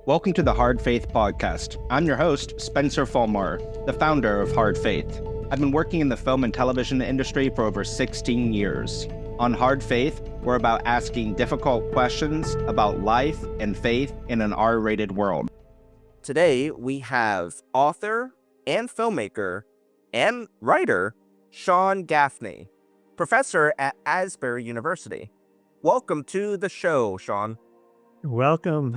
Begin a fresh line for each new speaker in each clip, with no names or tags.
Welcome to the Hard Faith Podcast. I'm your host, Spencer Fulmar, the founder of Hard Faith. I've been working in the film and television industry for over 16 years. On Hard Faith, we're about asking difficult questions about life and faith in an R-rated world.
Today, we have author and filmmaker and writer Sean Gaffney, professor at Asbury University. Welcome to the show, Sean.
Welcome.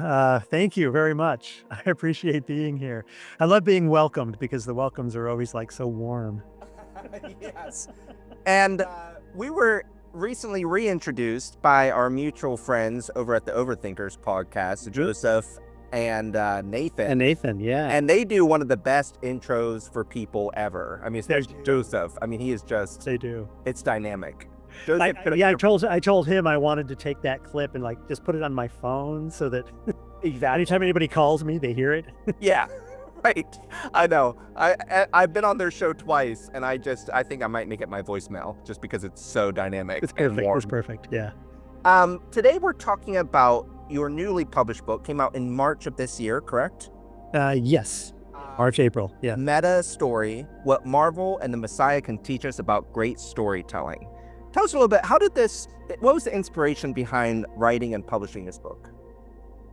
Thank you very much. I appreciate being here. I love being welcomed because the welcomes are always like so warm.
Yes. And we were recently reintroduced by our mutual friends over at the Overthinkers podcast, Joseph and Nathan.
And Nathan, yeah.
And they do one of the best intros for people ever. I mean, especially
do.
Joseph. I mean, he is just,
They do.
it's dynamic.
I told him I wanted to take that clip and like just put it on my phone so that anytime anybody calls me, they hear it.
Yeah, right. I know. I've been on their show twice, and I think I might make it my voicemail just because it's so dynamic.
It's perfect. It's perfect. Yeah.
Today we're talking about your newly published book. Came out in March of this year, correct?
Yes. March, April. Yeah.
Meta Story: What Marvel and the Messiah Can Teach Us About Great Storytelling. Tell us a little bit, what was the inspiration behind writing and publishing this book?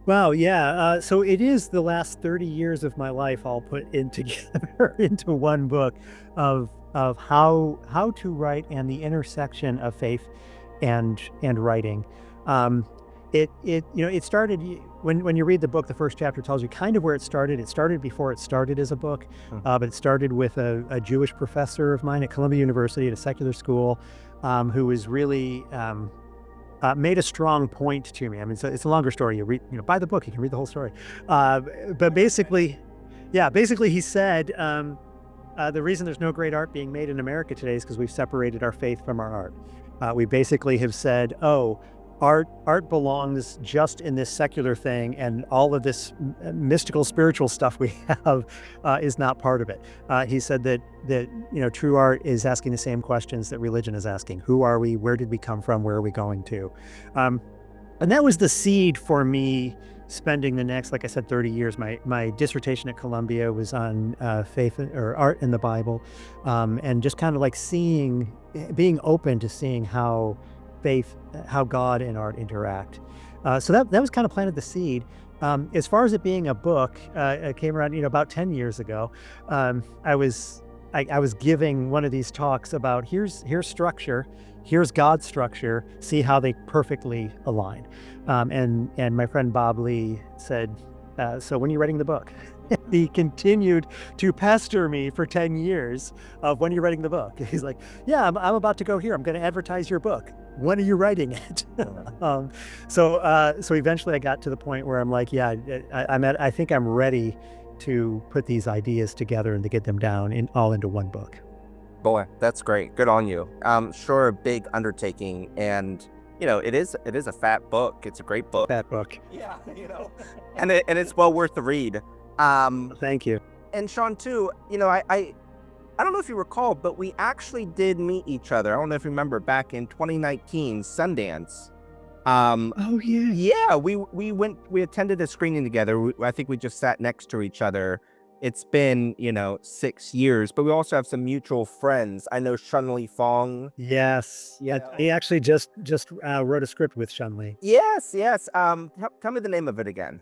Wow, yeah. So it is the last 30 years of my life all put in together into one book of how to write and the intersection of faith and writing. It started when you read the book, the first chapter tells you kind of where it started. It started before it started as a book, but it started with a Jewish professor of mine at Columbia University at a secular school, who was really made a strong point to me. I mean, it's a longer story. You read, buy the book, you can read the whole story. But basically, he said the reason there's no great art being made in America today is because we've separated our faith from our art. We basically have said, art belongs just in this secular thing, and all of this mystical, spiritual stuff we have is not part of it. He said that true art is asking the same questions that religion is asking. Who are we? Where did we come from? Where are we going to? And that was the seed for me spending the next, like I said, 30 years. My dissertation at Columbia was on faith or art in the Bible, and just kind of like being open to seeing how God and art interact. So that was kind of planted the seed. As far as it being a book, it came around, about 10 years ago. I was giving one of these talks about here's structure, here's God's structure, see how they perfectly align. And my friend Bob Lee said, so when are you writing the book? He continued to pester me for 10 years of when you're writing the book. He's like, yeah, I'm about to go here. I'm going to advertise your book. When are you writing it? So eventually I got to the point where I'm like, yeah, I think I'm ready to put these ideas together and to get them down all into one book.
Boy, that's great. Good on you. Sure, a big undertaking, and it is a fat book. It's a great book.
Fat book.
Yeah, and it's well worth the read.
Thank you.
And Sean, too, I don't know if you recall, but we actually did meet each other. I don't know if you remember back in 2019, Sundance.
Oh yeah.
Yeah, we attended a screening together. I think we just sat next to each other. It's been, 6 years, but we also have some mutual friends. I know Shunli Fong.
Yes. Yeah. He actually just wrote a script with Shunli.
Yes. Tell me the name of it again.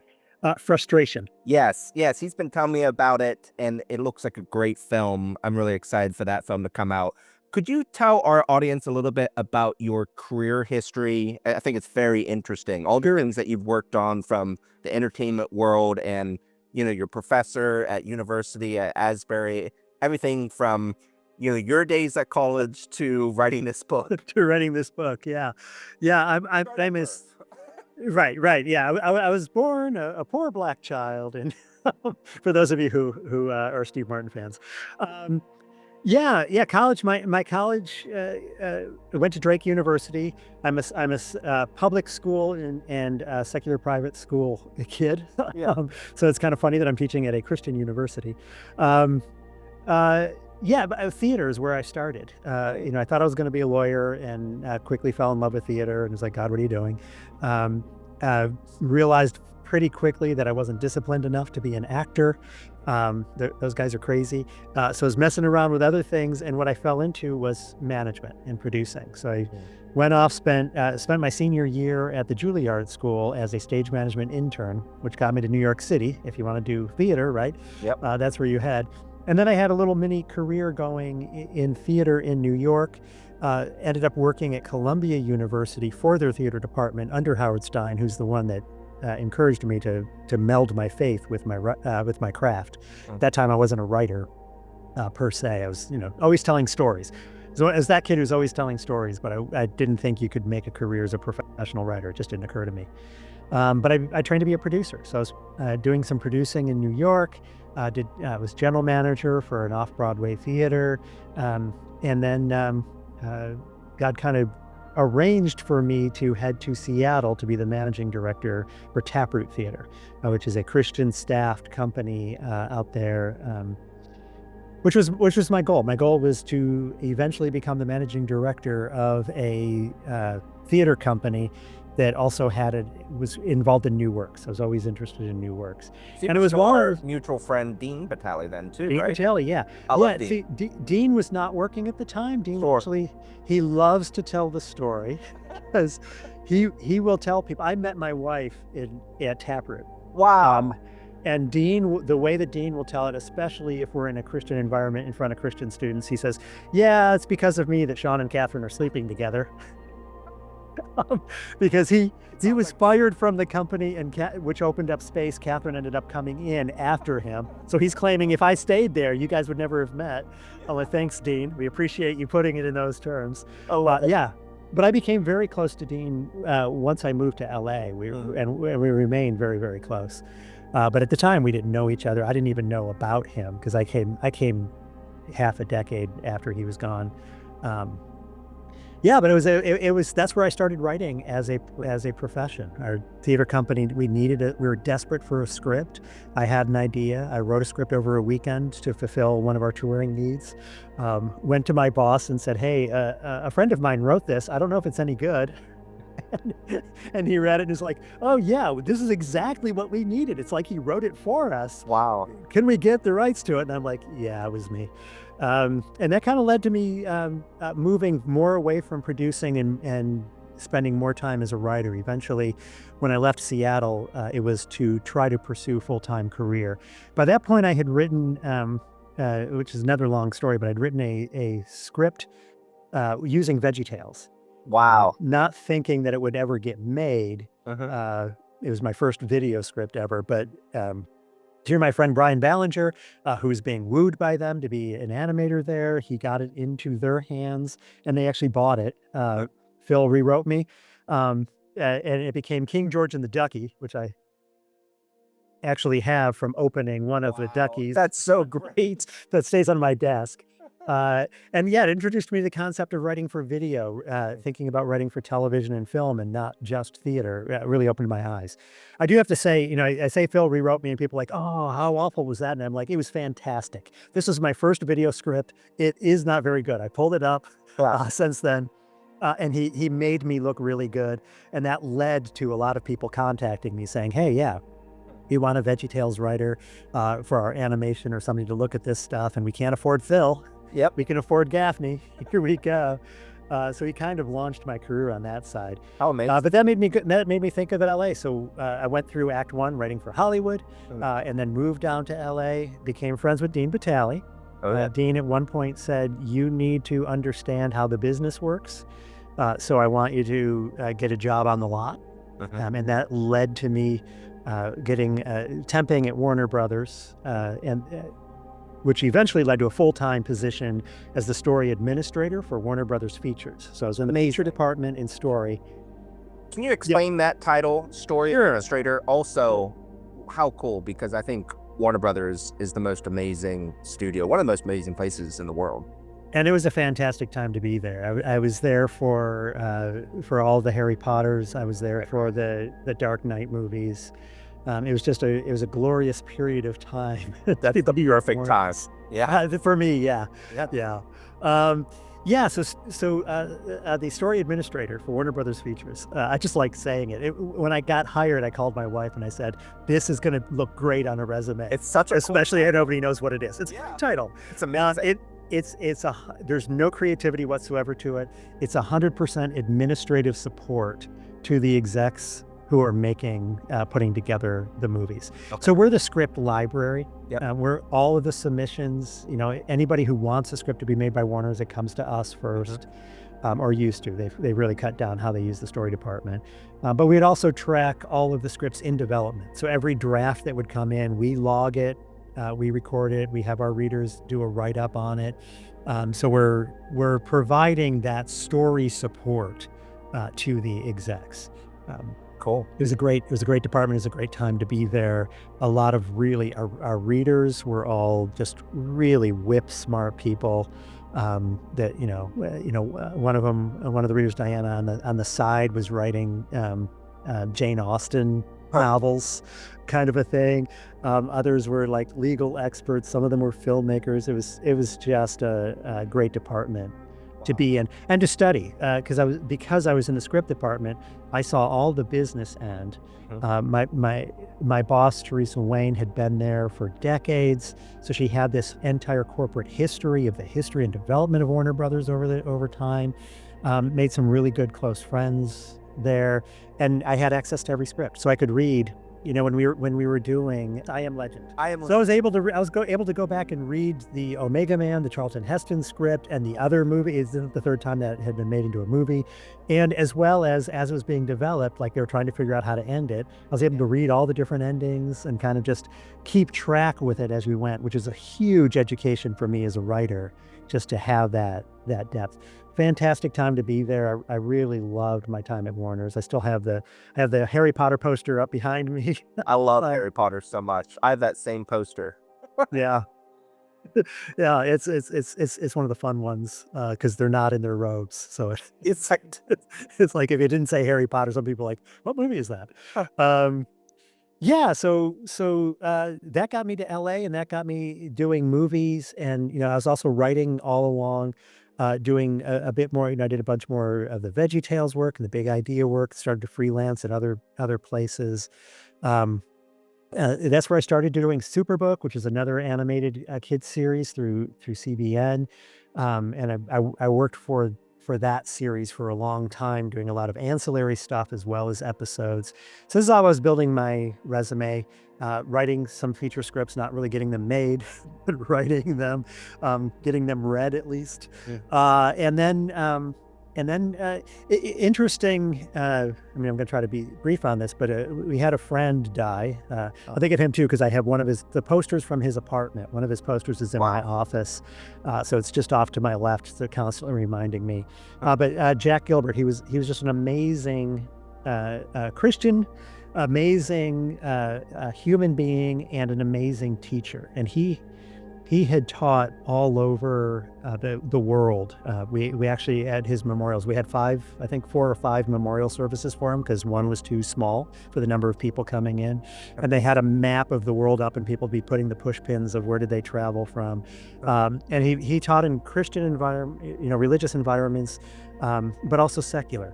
Frustration.
Yes. He's been telling me about it, and it looks like a great film. I'm really excited for that film to come out. Could you tell our audience a little bit about your career history? I think it's very interesting. All the things that you've worked on from the entertainment world and, your professor at university at Asbury, everything from, your days at college to writing this book.
Yeah. I'm famous. Right. Yeah, I was born a poor black child, and for those of you who are Steve Martin fans, college. My college went to Drake University. I'm a public school and secular private school kid.
Yeah.
So it's kind of funny that I'm teaching at a Christian university. But theater is where I started. I thought I was going to be a lawyer, and quickly fell in love with theater, and was like, God, what are you doing? Realized pretty quickly that I wasn't disciplined enough to be an actor. Those guys are crazy. So I was messing around with other things, and what I fell into was management and producing. So I went off, spent my senior year at the Juilliard School as a stage management intern, which got me to New York City. If you want to do theater, right?
Yep.
That's where you head. And then I had a little mini career going in theater in New York. Ended up working at Columbia University for their theater department under Howard Stein, who's the one that encouraged me to meld my faith with my craft. At that time, I wasn't a writer per se. I was, always telling stories. So as that kid who's always telling stories, but I didn't think you could make a career as a professional writer. It just didn't occur to me. But I trained to be a producer. So I was doing some producing in New York. Was general manager for an off-Broadway theater, and then God kind of arranged for me to head to Seattle to be the managing director for Taproot Theater, which is a Christian staffed company out there, which was my goal. My goal was to eventually become the managing director of a theater company that also was involved in new works. I was always interested in new works.
And it was our mutual friend, Dean Batali, then too,
Dean
right?
Batali, yeah.
I love Dean.
See, Dean was not working at the time. Dean actually, he loves to tell the story because he will tell people. I met my wife at Taproot.
Wow.
And Dean, the way that Dean will tell it, especially if we're in a Christian environment in front of Christian students, he says, yeah, it's because of me that Sean and Catherine are sleeping together. Because he was fired from the company, and which opened up space. Catherine ended up coming in after him. So he's claiming if I stayed there, you guys would never have met. I'm like, thanks, Dean. We appreciate you putting it in those terms. Yeah. But I became very close to Dean once I moved to LA. We remained very, very close. But at the time, we didn't know each other. I didn't even know about him because I came half a decade after he was gone. Yeah, but it was that's where I started writing as a profession. Our theater company, we were desperate for a script. I had an idea. I wrote a script over a weekend to fulfill one of our touring needs. Went to my boss and said, hey, a friend of mine wrote this. I don't know if it's any good. And he read it and was like, oh yeah, this is exactly what we needed. It's like he wrote it for us.
Wow.
Can we get the rights to it? And I'm like, yeah, it was me. And that kind of led to me moving more away from producing and spending more time as a writer. Eventually, when I left Seattle, it was to try to pursue a full-time career. By that point, I had written, which is another long story, but I'd written a script using VeggieTales.
Wow.
Not thinking that it would ever get made. It was my first video script ever, but here my friend Brian Ballinger, who was being wooed by them to be an animator there, he got it into their hands and they actually bought it. Phil rewrote me, and it became King George and the Ducky, which I actually have from opening one of the Duckies.
That's so great.
That stays on my desk. And yeah, it introduced me to the concept of writing for video, thinking about writing for television and film and not just theater. It really opened my eyes. I do have to say, I say Phil rewrote me and people are like, oh, how awful was that? And I'm like, it was fantastic. This is my first video script. It is not very good. I pulled it up since then. And he made me look really good. And that led to a lot of people contacting me saying, hey, yeah, we want a VeggieTales writer for our animation or somebody to look at this stuff. And we can't afford Phil.
Yep.
We can afford Gaffney. Here we go. So he kind of launched my career on that side.
Oh, amazing.
But that made me think of LA. So I went through Act 1 writing for Hollywood, and then moved down to LA, became friends with Dean Batali.
Oh, yeah.
Dean at one point said, you need to understand how the business works. So I want you to get a job on the lot. And that led to me getting temping at Warner Brothers, which eventually led to a full-time position as the story administrator for Warner Brothers Features. So I was in the feature department in story.
Can you explain that title, story administrator? Also, how cool, because I think Warner Brothers is the most amazing studio, one of the most amazing places in the world.
And it was a fantastic time to be there. I was there for all the Harry Potters. I was there for the Dark Knight movies. It was a glorious period of time.
That's the perfect time. Yeah.
For me, yeah.
Yep.
Yeah. Yeah, the story administrator for Warner Brothers Features, I just like saying it. When I got hired, I called my wife and I said, "This is going to look great on a resume."
It's such a cool
especially if nobody knows what it is. It's a great title.
It's amazing.
There's no creativity whatsoever to it. It's 100% administrative support to the execs who are putting together the movies.
Okay.
So we're the script library.
Yep.
We're all of the submissions. Anybody who wants a script to be made by Warner's, it comes to us first, or used to. They really cut down how they use the story department. But we'd also track all of the scripts in development. So every draft that would come in, we log it, we record it, we have our readers do a write-up on it. So we're providing that story support to the execs.
Cool.
It was a great department. It was a great time to be there. A lot of our readers were all just really whip smart people. That one of the readers, Diana, on the side was writing Jane Austen novels, kind of a thing. Others were like legal experts. Some of them were filmmakers. It was just a great department to be in and to study, because I was in the script department. I saw all the business end. My boss, Teresa Wayne, had been there for decades, so she had this entire corporate history of the history and development of Warner Brothers over time. Made some really good close friends there, and I had access to every script, so I could read. When we were doing I Am Legend. So I was able to go back and read the Omega Man, the Charlton Heston script, and the other movie. It's the third time that had been made into a movie. And as well as it was being developed, like they were trying to figure out how to end it, I was able to read all the different endings and kind of just keep track with it as we went, which is a huge education for me as a writer, just to have that depth. Fantastic time to be there. I really loved my time at Warner's. I still have the Harry Potter poster up behind me.
I love Harry Potter so much. I have that same poster.
Yeah. Yeah, it's one of the fun ones, because they're not in their robes. So it's like if you didn't say Harry Potter, some people are like, what movie is that? Yeah, so that got me to LA, and that got me doing movies, and I was also writing all along. Doing a bit more, I did a bunch more of the VeggieTales work and the Big Idea work, started to freelance at other places. That's where I started doing Superbook, which is another animated kids series through CBN. And I worked for that series for a long time, doing a lot of ancillary stuff as well as episodes. So this is how I was building my resume, writing some feature scripts, not really getting them made, but writing them, getting them read at least. Yeah. Interesting, I'm going to try to be brief on this, but we had a friend die. I think of him too, because I have the posters from his apartment. One of his posters is in my office. So it's just off to my left, so constantly reminding me. But Jack Gilbert, he was just an amazing Christian, amazing human being, and an amazing teacher. And he had taught all over the world. We actually, at his memorials, we had 4 or 5 memorial services for him, because one was too small for the number of people coming in. And they had a map of the world up, and people would be putting the push pins of where did they travel from. And he taught in Christian environment, religious environments, but also secular.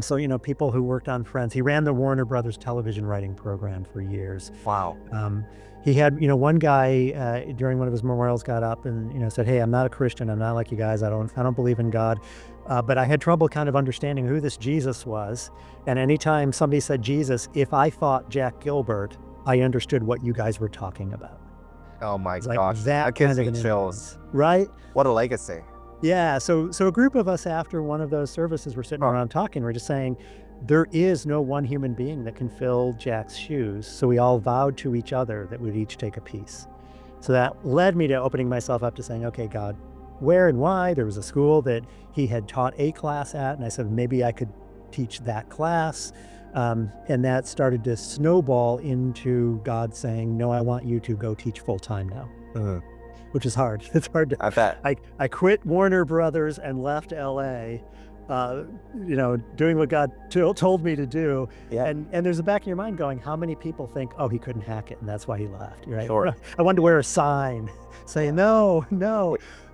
So, people who worked on Friends. He ran the Warner Brothers television writing program for years.
Wow.
He had, one guy during one of his memorials got up and, said, "Hey, I'm not a Christian. I'm not like you guys. I don't believe in God. But I had trouble kind of understanding who this Jesus was. And anytime somebody said Jesus, if I thought Jack Gilbert, I understood what you guys were talking about."
Oh my
It's
gosh.
like that
gives
kind of
me
an
chills.
influence, right?
What a legacy.
Yeah, so a group of us after one of those services were sitting around talking. We're just saying, there is no one human being that can fill Jack's shoes. So we all vowed to each other that we'd each take a piece. So that led me to opening myself up to saying, okay, God, where and why? There was a school that he had taught a class at, and I said, maybe I could teach that class. And that started to snowball into God saying, no, I want you to go teach full time now. Which is hard. It's hard to.
I bet.
I quit Warner Brothers and left LA, doing what God told me to do. Yeah. And there's a back in your mind going, how many people think, oh, he couldn't hack it, and that's why he left, right?
Sure.
I wanted to wear a sign saying, no.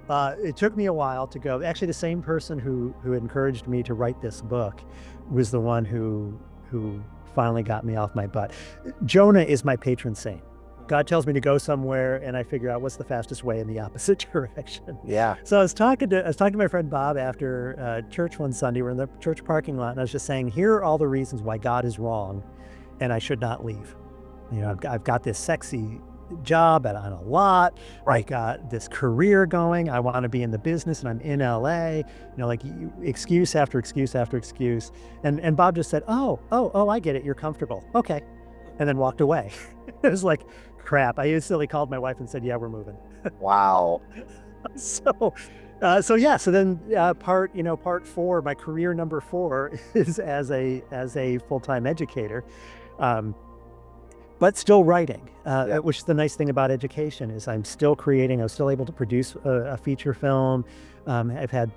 It took me a while to go. Actually, the same person who encouraged me to write this book was the one who finally got me off my butt. Jonah is my patron saint. God tells me to go somewhere, and I figure out what's the fastest way in the opposite direction.
Yeah.
So I was talking to my friend Bob after church one Sunday. We're in the church parking lot, and I was just saying, here are all the reasons why God is wrong, and I should not leave. You know, I've got this sexy job on a lot.
Right.
I got this career going. I want to be in the business, and I'm in LA. You know, like excuse after excuse after excuse. And Bob just said, "Oh, I get it. You're comfortable. Okay," and then walked away. It was like, crap. I instantly called my wife and said, "Yeah, we're moving."
Wow.
So then part 4, my career number 4 is as a full-time educator. But still writing, which is the nice thing about education is I'm still creating. I was still able to produce a feature film. I've had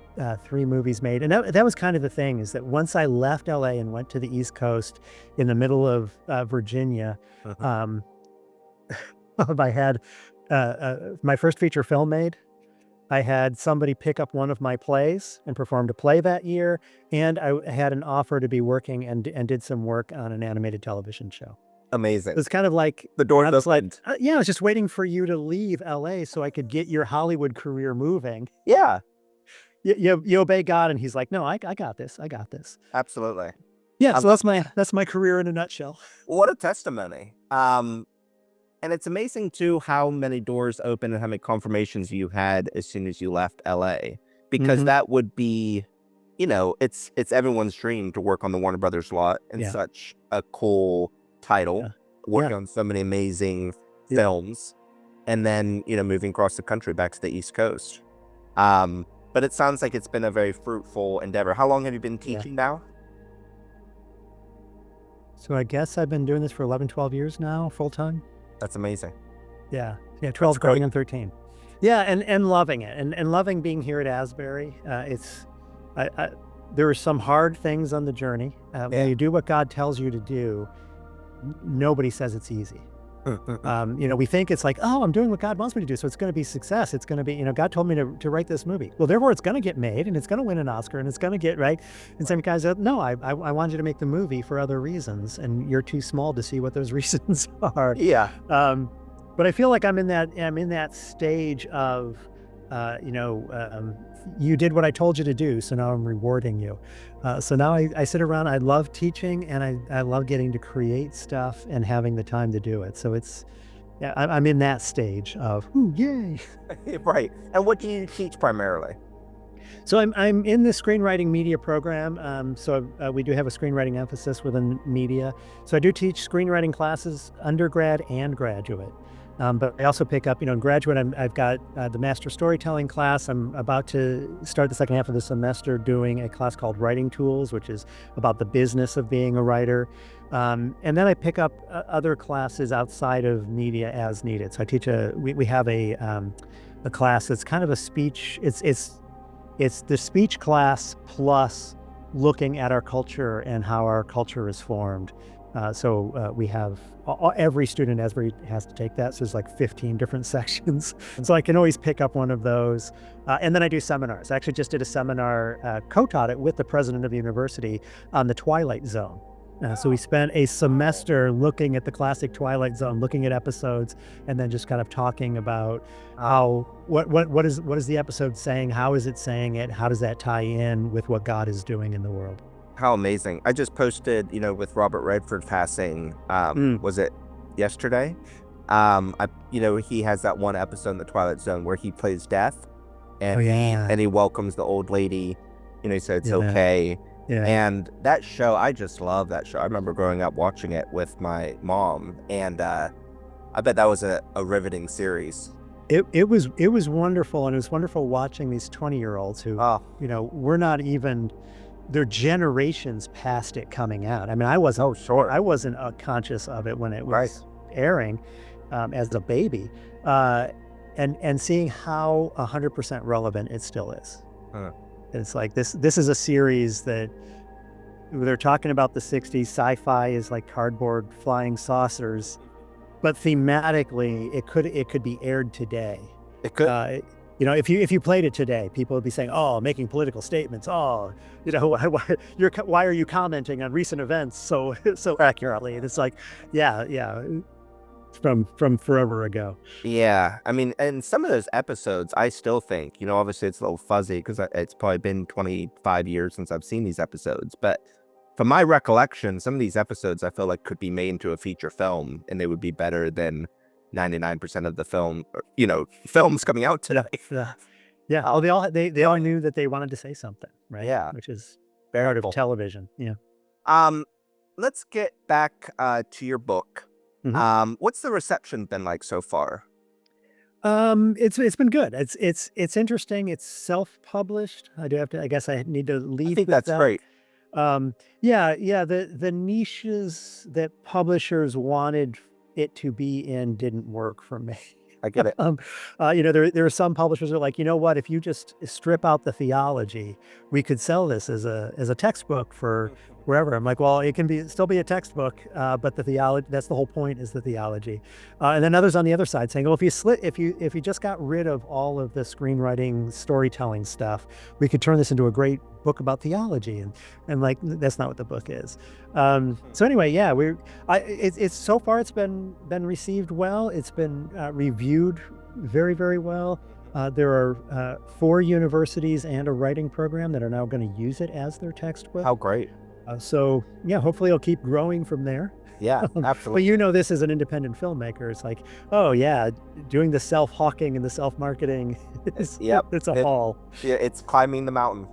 3 movies made. And that was kind of the thing, is that once I left LA and went to the East Coast in the middle of Virginia, I had my first feature film made. I had somebody pick up one of my plays and performed a play that year. And I had an offer to be working and did some work on an animated television show.
Amazing.
It was kind of like
The door
I was like,
opened.
yeah, I was just waiting for you to leave LA so I could get your Hollywood career moving.
Yeah,
You obey God, and He's like, no, I got this. I got this.
absolutely.
Yeah, so that's my career in a nutshell.
What a testimony. And it's amazing too how many doors open and how many confirmations you had as soon as you left LA. Because that would be, you know, it's everyone's dream to work on the Warner Brothers lot, and such a cool title, working on so many amazing films, and then, you know, moving across the country back to the East Coast. But it sounds like it's been a very fruitful endeavor. How long have you been teaching now?
So I guess I've been doing this for 11, 12 years now, full time.
That's amazing.
Yeah, 12 going on 13. Yeah, and loving it, and loving being here at Asbury. There are some hard things on the journey. When you do what God tells you to do, nobody says it's easy. You know, we think it's like, oh, I'm doing what God wants me to do, so it's going to be success. It's going to be, you know, God told me to write this movie. Well, therefore, it's going to get made, and it's going to win an Oscar, and it's going to get right. And some guys said, no, I want you to make the movie for other reasons, and you're too small to see what those reasons are.
Yeah.
But I feel like I'm in that stage of, you did what I told you to do, so now I'm rewarding you. So now I sit around, I love teaching, and I love getting to create stuff and having the time to do it. So I'm in that stage of, ooh, yay.
Right. And what do you teach primarily?
So I'm in the screenwriting media program. So we do have a screenwriting emphasis within media. So I do teach screenwriting classes, undergrad and graduate. But I also pick up, in graduate, I've got the master storytelling class. I'm about to start the second half of the semester doing a class called Writing Tools, which is about the business of being a writer. And then I pick up other classes outside of media as needed. So I teach we have a class that's kind of a speech. It's the speech class plus looking at our culture and how our culture is formed. So we have every student at Asbury has to take that. So there's like 15 different sections. So I can always pick up one of those. And then I do seminars. I actually just did a seminar, co-taught it with the president of the university on the Twilight Zone. So we spent a semester looking at the classic Twilight Zone, looking at episodes, and then just kind of talking about what is the episode saying? How is it saying it? How does that tie in with what God is doing in the world?
How amazing. I just posted, with Robert Redford passing, was it yesterday? He has that one episode in the Twilight Zone where he plays death, and and he welcomes the old lady, he said it's okay. Yeah. And that show, I just love that show. I remember growing up watching it with my mom, and I bet that was a riveting series.
It was wonderful, and it was wonderful watching these 20-year-olds who, we're not even, they're generations past it coming out. I mean, I wasn't conscious of it when it was airing as a baby, and seeing how 100% relevant it still is. It's like this is a series that they're talking about the 60s. Sci-fi is like cardboard flying saucers, but thematically it could be aired today.
It could.
if you played it today, people would be saying, "Oh, making political statements. Oh, why are you commenting on recent events so so accurately?" And it's like, yeah, from forever ago.
Yeah, I mean, and some of those episodes, I still think, obviously it's a little fuzzy because it's probably been 25 years since I've seen these episodes, but from my recollection, some of these episodes I feel like could be made into a feature film, and they would be better than 99% of the films coming out today.
Yeah. Oh, they all knew that they wanted to say something, right?
Yeah.
Which is
Very
part of
cool.
television. Yeah.
Let's get back to your book.
Mhm.
What's the reception been like so far?
It's been good. It's interesting. It's self-published. I guess I need to
I
lead
think
with
that's
that.
great.
Yeah. The niches that publishers wanted it to be in didn't work for me.
I get it.
There are some publishers that are like, you know what? If you just strip out the theology, we could sell this as a textbook for wherever. I'm like, well, it can still be a textbook, but the theology, that's the whole point, is the theology. And then others on the other side saying, well, if you just got rid of all of the screenwriting, storytelling stuff, we could turn this into a great book about theology. And like, that's not what the book is. So anyway, yeah, it's so far it's been received well. It's been reviewed very, very well. There are 4 universities and a writing program that are now going to use it as their textbook.
How great.
So yeah, hopefully it'll keep growing from there.
Yeah,
But
absolutely.
this as an independent filmmaker, it's like, oh yeah, doing the self-hawking and the self-marketing, it's a haul.
Yeah, it's climbing the mountain.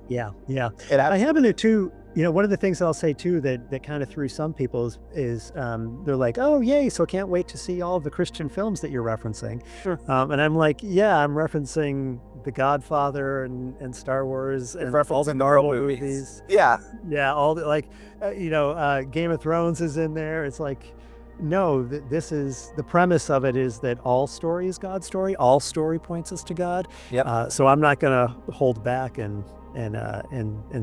Yeah.
It
I happen to too, one of the things I'll say too that kind of threw some people is they're like, oh yay, so can't wait to see all of the Christian films that you're referencing.
Sure.
And I'm like, yeah, I'm referencing The Godfather and Star Wars and all the Marvel movies.
Yeah.
Yeah, all the Game of Thrones is in there. It's like, no, this is the premise of it, is that all story is God's story. All story points us to God.
Yep.
So I'm not going to hold back and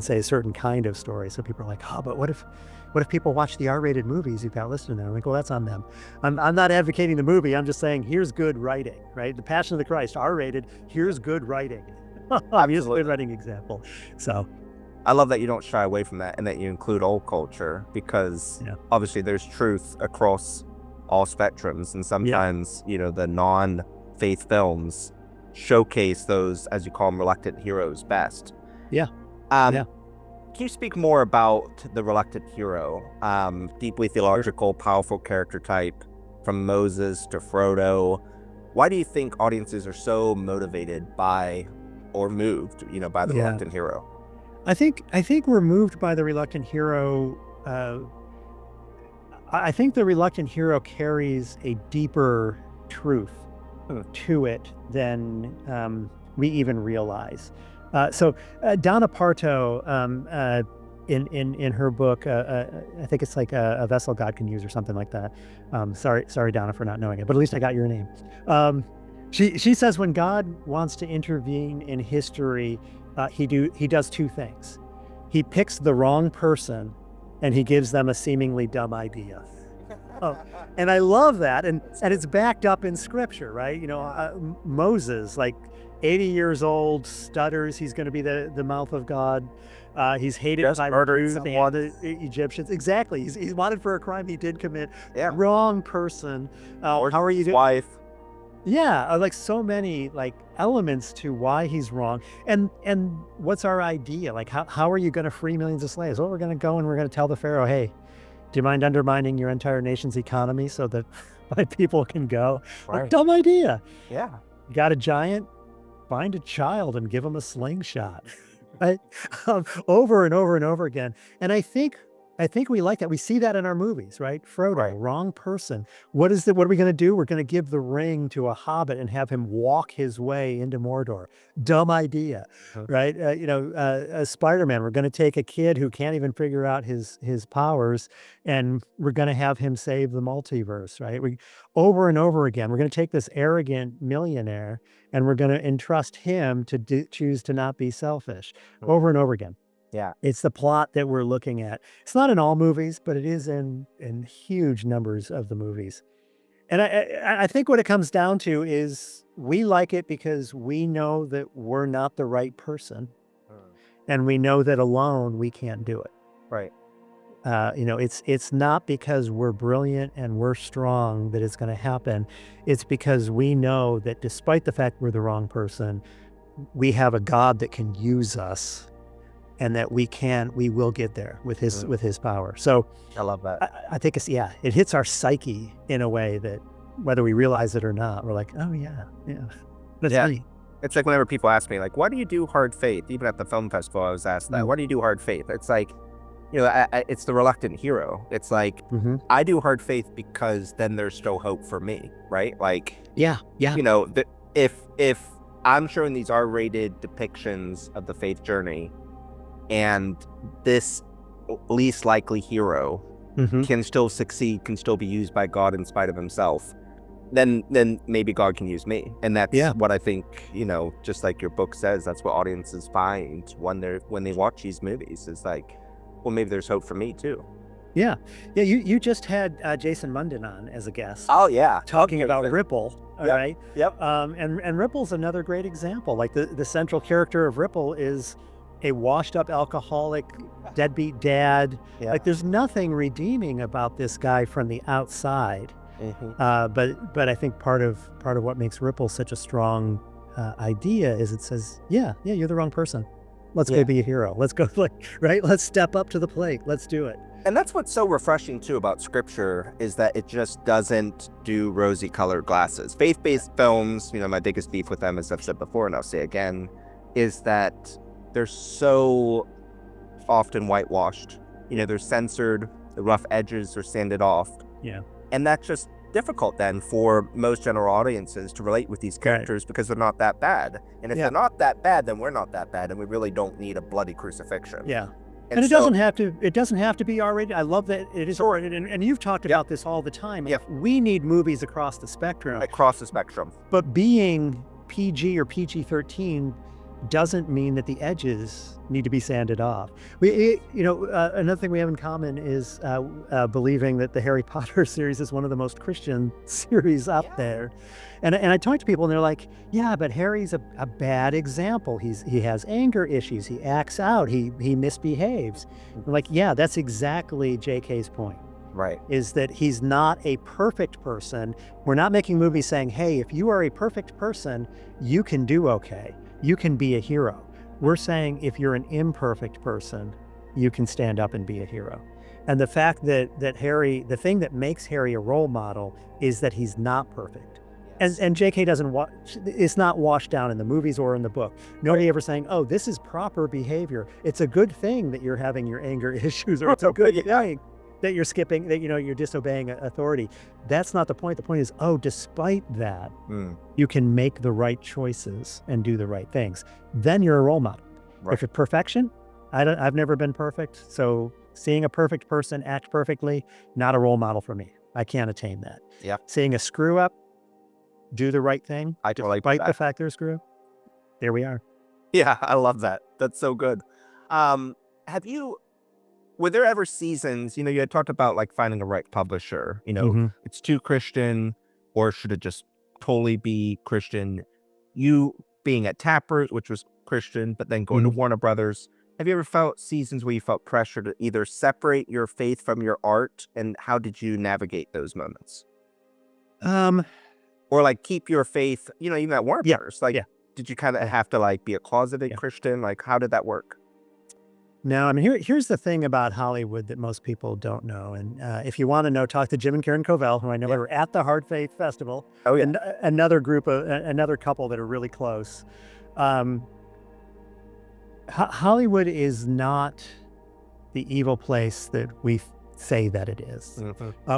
say a certain kind of story. So people are like, oh, but what if people watch the R-rated movies you've got listed in there? I'm like, well, that's on them. I'm not advocating the movie. I'm just saying, here's good writing, right? The Passion of the Christ, R-rated. Here's good writing. Here's a good writing example. So
I love that you don't shy away from that and that you include all culture, because obviously there's truth across all spectrums. And sometimes, the non-faith films showcase those, as you call them, reluctant heroes best.
Yeah.
Can you speak more about the reluctant hero? Deeply theological, powerful character type, from Moses to Frodo. Why do you think audiences are so motivated by or moved, by the reluctant hero?
I think we're moved by the reluctant hero. I think the reluctant hero carries a deeper truth to it than we even realize. So Donna Parto, in her book, I think it's like a vessel God can use or something like that. Sorry, Donna, for not knowing it, but at least I got your name. She says when God wants to intervene in history, he does 2 things. He picks the wrong person, and he gives them a seemingly dumb idea. And I love that, and it's backed up in scripture, right? Moses, like 80 years old, stutters. He's going to be the mouth of God. He's hated by the Egyptians. Exactly. He's wanted for a crime he did commit.
Yeah.
Wrong person. How are you doing?
Wife.
Yeah, like so many elements to why he's wrong. And what's our idea? Like, how are you going to free millions of slaves? Well, we're going to go and we're going to tell the Pharaoh, hey, do you mind undermining your entire nation's economy so that my people can go?
Right.
Like, dumb idea.
Yeah.
You got a giant? Find a child and give him a slingshot. Right? Over and over and over again. And I think we like that. We see that in our movies, right? Frodo, wrong person. What are we going to do? We're going to give the ring to a hobbit and have him walk his way into Mordor. Dumb idea, right? Spider-Man, we're going to take a kid who can't even figure out his powers, and we're going to have him save the multiverse, right? Over and over again, we're going to take this arrogant millionaire and we're going to entrust him to choose to not be selfish. Over and over again.
Yeah.
It's the plot that we're looking at. It's not in all movies, but it is in huge numbers of the movies. And I think what it comes down to is we like it because we know that we're not the right person, and we know that alone we can't do it.
Right.
It's not because we're brilliant and we're strong that it's going to happen. It's because we know that despite the fact we're the wrong person, we have a God that can use us, and that we will get there with his power. So
I love that.
I think it hits our psyche in a way that whether we realize it or not, we're like, oh yeah. That's funny.
It's like whenever people ask me, like, why do you do Hard Faith? Even at the film festival, I was asked that. Why do you do Hard Faith? It's like, it's the reluctant hero. It's like, I do Hard Faith because then there's still hope for me, right? Like,
yeah.
If I'm showing these R-rated depictions of the faith journey, and this least likely hero can still succeed, can still be used by God in spite of himself, then maybe God can use me. And that's what I think, just like your book says, that's what audiences find when they watch these movies. Is like, well, maybe there's hope for me too.
Yeah. You just had Jason Munden on as a guest.
Oh yeah,
talking about Ripple. All right.
Yep.
And Ripple's another great example. Like the central character of Ripple is a washed up alcoholic, deadbeat dad.
Yeah.
Like there's nothing redeeming about this guy from the outside. But I think part of what makes Ripple such a strong idea is it says, yeah, you're the wrong person. Let's go be a hero. Let's go, right? Let's step up to the plate. Let's do it.
And that's what's so refreshing too about scripture, is that it just doesn't do rosy colored glasses. Faith-based films, my biggest beef with them, as I've said before and I'll say again, is that they're so often whitewashed. They're censored, the rough edges are sanded off.
Yeah.
And that's just difficult then for most general audiences to relate with these characters because they're not that bad. And if they're not that bad, then we're not that bad, and we really don't need a bloody crucifixion.
Yeah. And it doesn't have to be R-rated. I love that it is R-rated, and you've talked about this all the time.
Yeah.
We need movies across the spectrum.
Across the spectrum.
But being PG or PG-13 doesn't mean that the edges need to be sanded off. Another thing we have in common is believing that the Harry Potter series is one of the most Christian series out there. And I talk to people and they're like, yeah, but Harry's a bad example. He has anger issues. He acts out. He misbehaves. I'm like, yeah, that's exactly JK's point.
Right.
Is that he's not a perfect person. We're not making movies saying, hey, if you are a perfect person, you can do okay. You can be a hero. We're saying if you're an imperfect person, you can stand up and be a hero. And the fact that Harry, the thing that makes Harry a role model is that he's not perfect. Yes. And JK it's not washed down in the movies or in the book. Nobody ever saying, oh, this is proper behavior. It's a good thing that you're having your anger issues, or it's a good thing that you're skipping, that you're disobeying authority. That's not the point. The point is, despite that, you can make the right choices and do the right things. Then you're a role model. Right. If it's perfection, I've never been perfect. So seeing a perfect person act perfectly, not a role model for me. I can't attain that.
Yeah. Seeing
a screw up, do the right thing, despite the fact they're a screw up. There we are.
Yeah, I love that. That's so good. Were there ever seasons, you had talked about like finding a right publisher, it's too Christian, or should it just totally be Christian? You being at Tappert, which was Christian, but then going to Warner Brothers. Have you ever felt seasons where you felt pressure to either separate your faith from your art, and how did you navigate those moments? Or like keep your faith, even at Warner Brothers, did you kind of have to like be a closeted Christian? Like, how did that work?
No, I mean, here's the thing about Hollywood that most people don't know. And if you want to know, talk to Jim and Karen Covell, who I know were at the Hard Faith Festival.
Oh, yeah.
And another couple that are really close. Hollywood is not the evil place that we say that it is.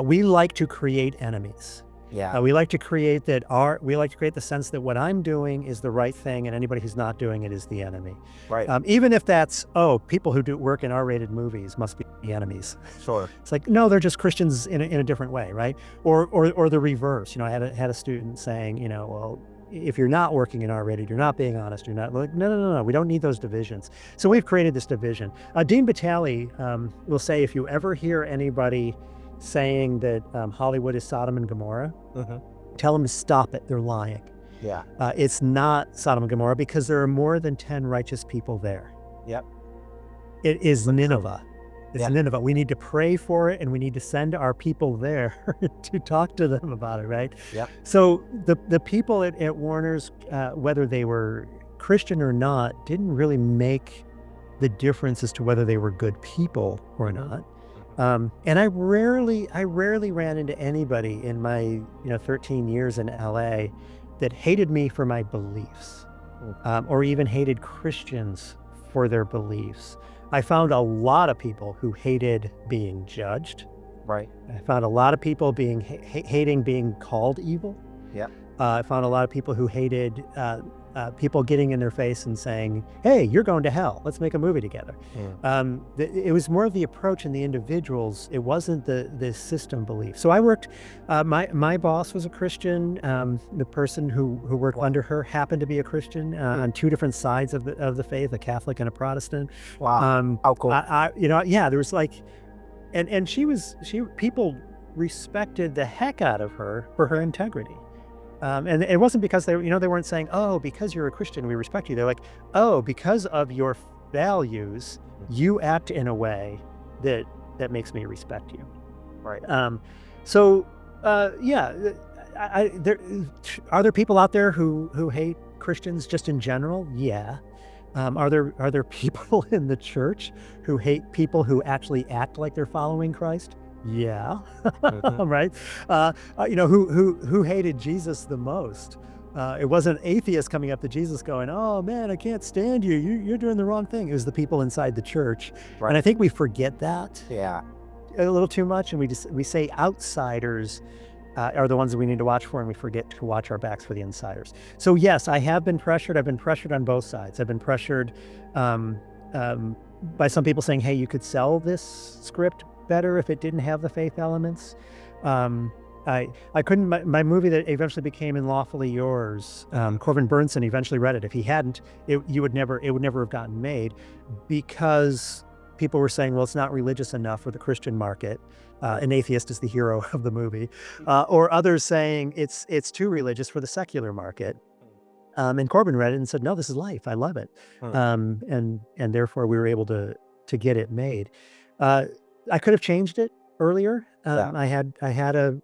We like to create enemies.
Yeah.
We like to create the sense that what I'm doing is the right thing, and anybody who's not doing it is the enemy.
Right.
Even if that's, people who do work in R-rated movies must be the enemies.
Sure.
It's like, no, they're just Christians in a different way, right? Or the reverse. I had a student saying, well, if you're not working in R-rated, you're not being honest, you're not like, no, we don't need those divisions. So we've created this division. Dean Batali will say, if you ever hear anybody saying that Hollywood is Sodom and Gomorrah.
Mhm.
Tell them to stop it. They're lying.
Yeah.
It's not Sodom and Gomorrah because there are more than 10 righteous people there.
Yep.
It is Nineveh. It's
Yeah.
Nineveh. We need to pray for it, and we need to send our people there to talk to them about it, right?
Yep.
So the people at Warner's, whether they were Christian or not, didn't really make the difference as to whether they were good people or not. And I rarely ran into anybody in my 13 years in LA that hated me for my beliefs, or even hated Christians for their beliefs. I found a lot of people who hated being judged.
Right.
I found a lot of people being hating being called evil.
Yeah.
I found a lot of people who hated people getting in their face and saying, "Hey, you're going to hell. Let's make a movie together." It was more of the approach in the individuals. It wasn't the system belief. So I worked. My boss was a Christian. The person who worked under her happened to be a Christian on two different sides of the faith, a Catholic and a Protestant.
Wow. How cool.
There was like, and people respected the heck out of her for her integrity. And it wasn't because they weren't saying, "Oh, because you're a Christian, we respect you." They're like, "Oh, because of your values, you act in a way that makes me respect you."
Right.
Are there people out there who hate Christians just in general? Yeah. Are there people in the church who hate people who actually act like they're following Christ? Yeah. Right. Who hated Jesus the most? It wasn't atheists coming up to Jesus going, "Oh man, I can't stand you. You're doing the wrong thing." It was the people inside the church.
Right.
And I think we forget that
Yeah.
a little too much. And we say outsiders are the ones that we need to watch for, and we forget to watch our backs for the insiders. So yes, I have been pressured. I've been pressured on both sides. I've been pressured by some people saying, "Hey, you could sell this script better if it didn't have the faith elements." I couldn't. My movie that eventually became Unlawfully Yours, Corbin Burnson eventually read it. If he hadn't, it would never have gotten made, because people were saying, "Well, it's not religious enough for the Christian market." An atheist is the hero of the movie, or others saying it's too religious for the secular market. And Corbin read it and said, "No, this is life. I love it," and therefore we were able to get it made. I could have changed it earlier. I had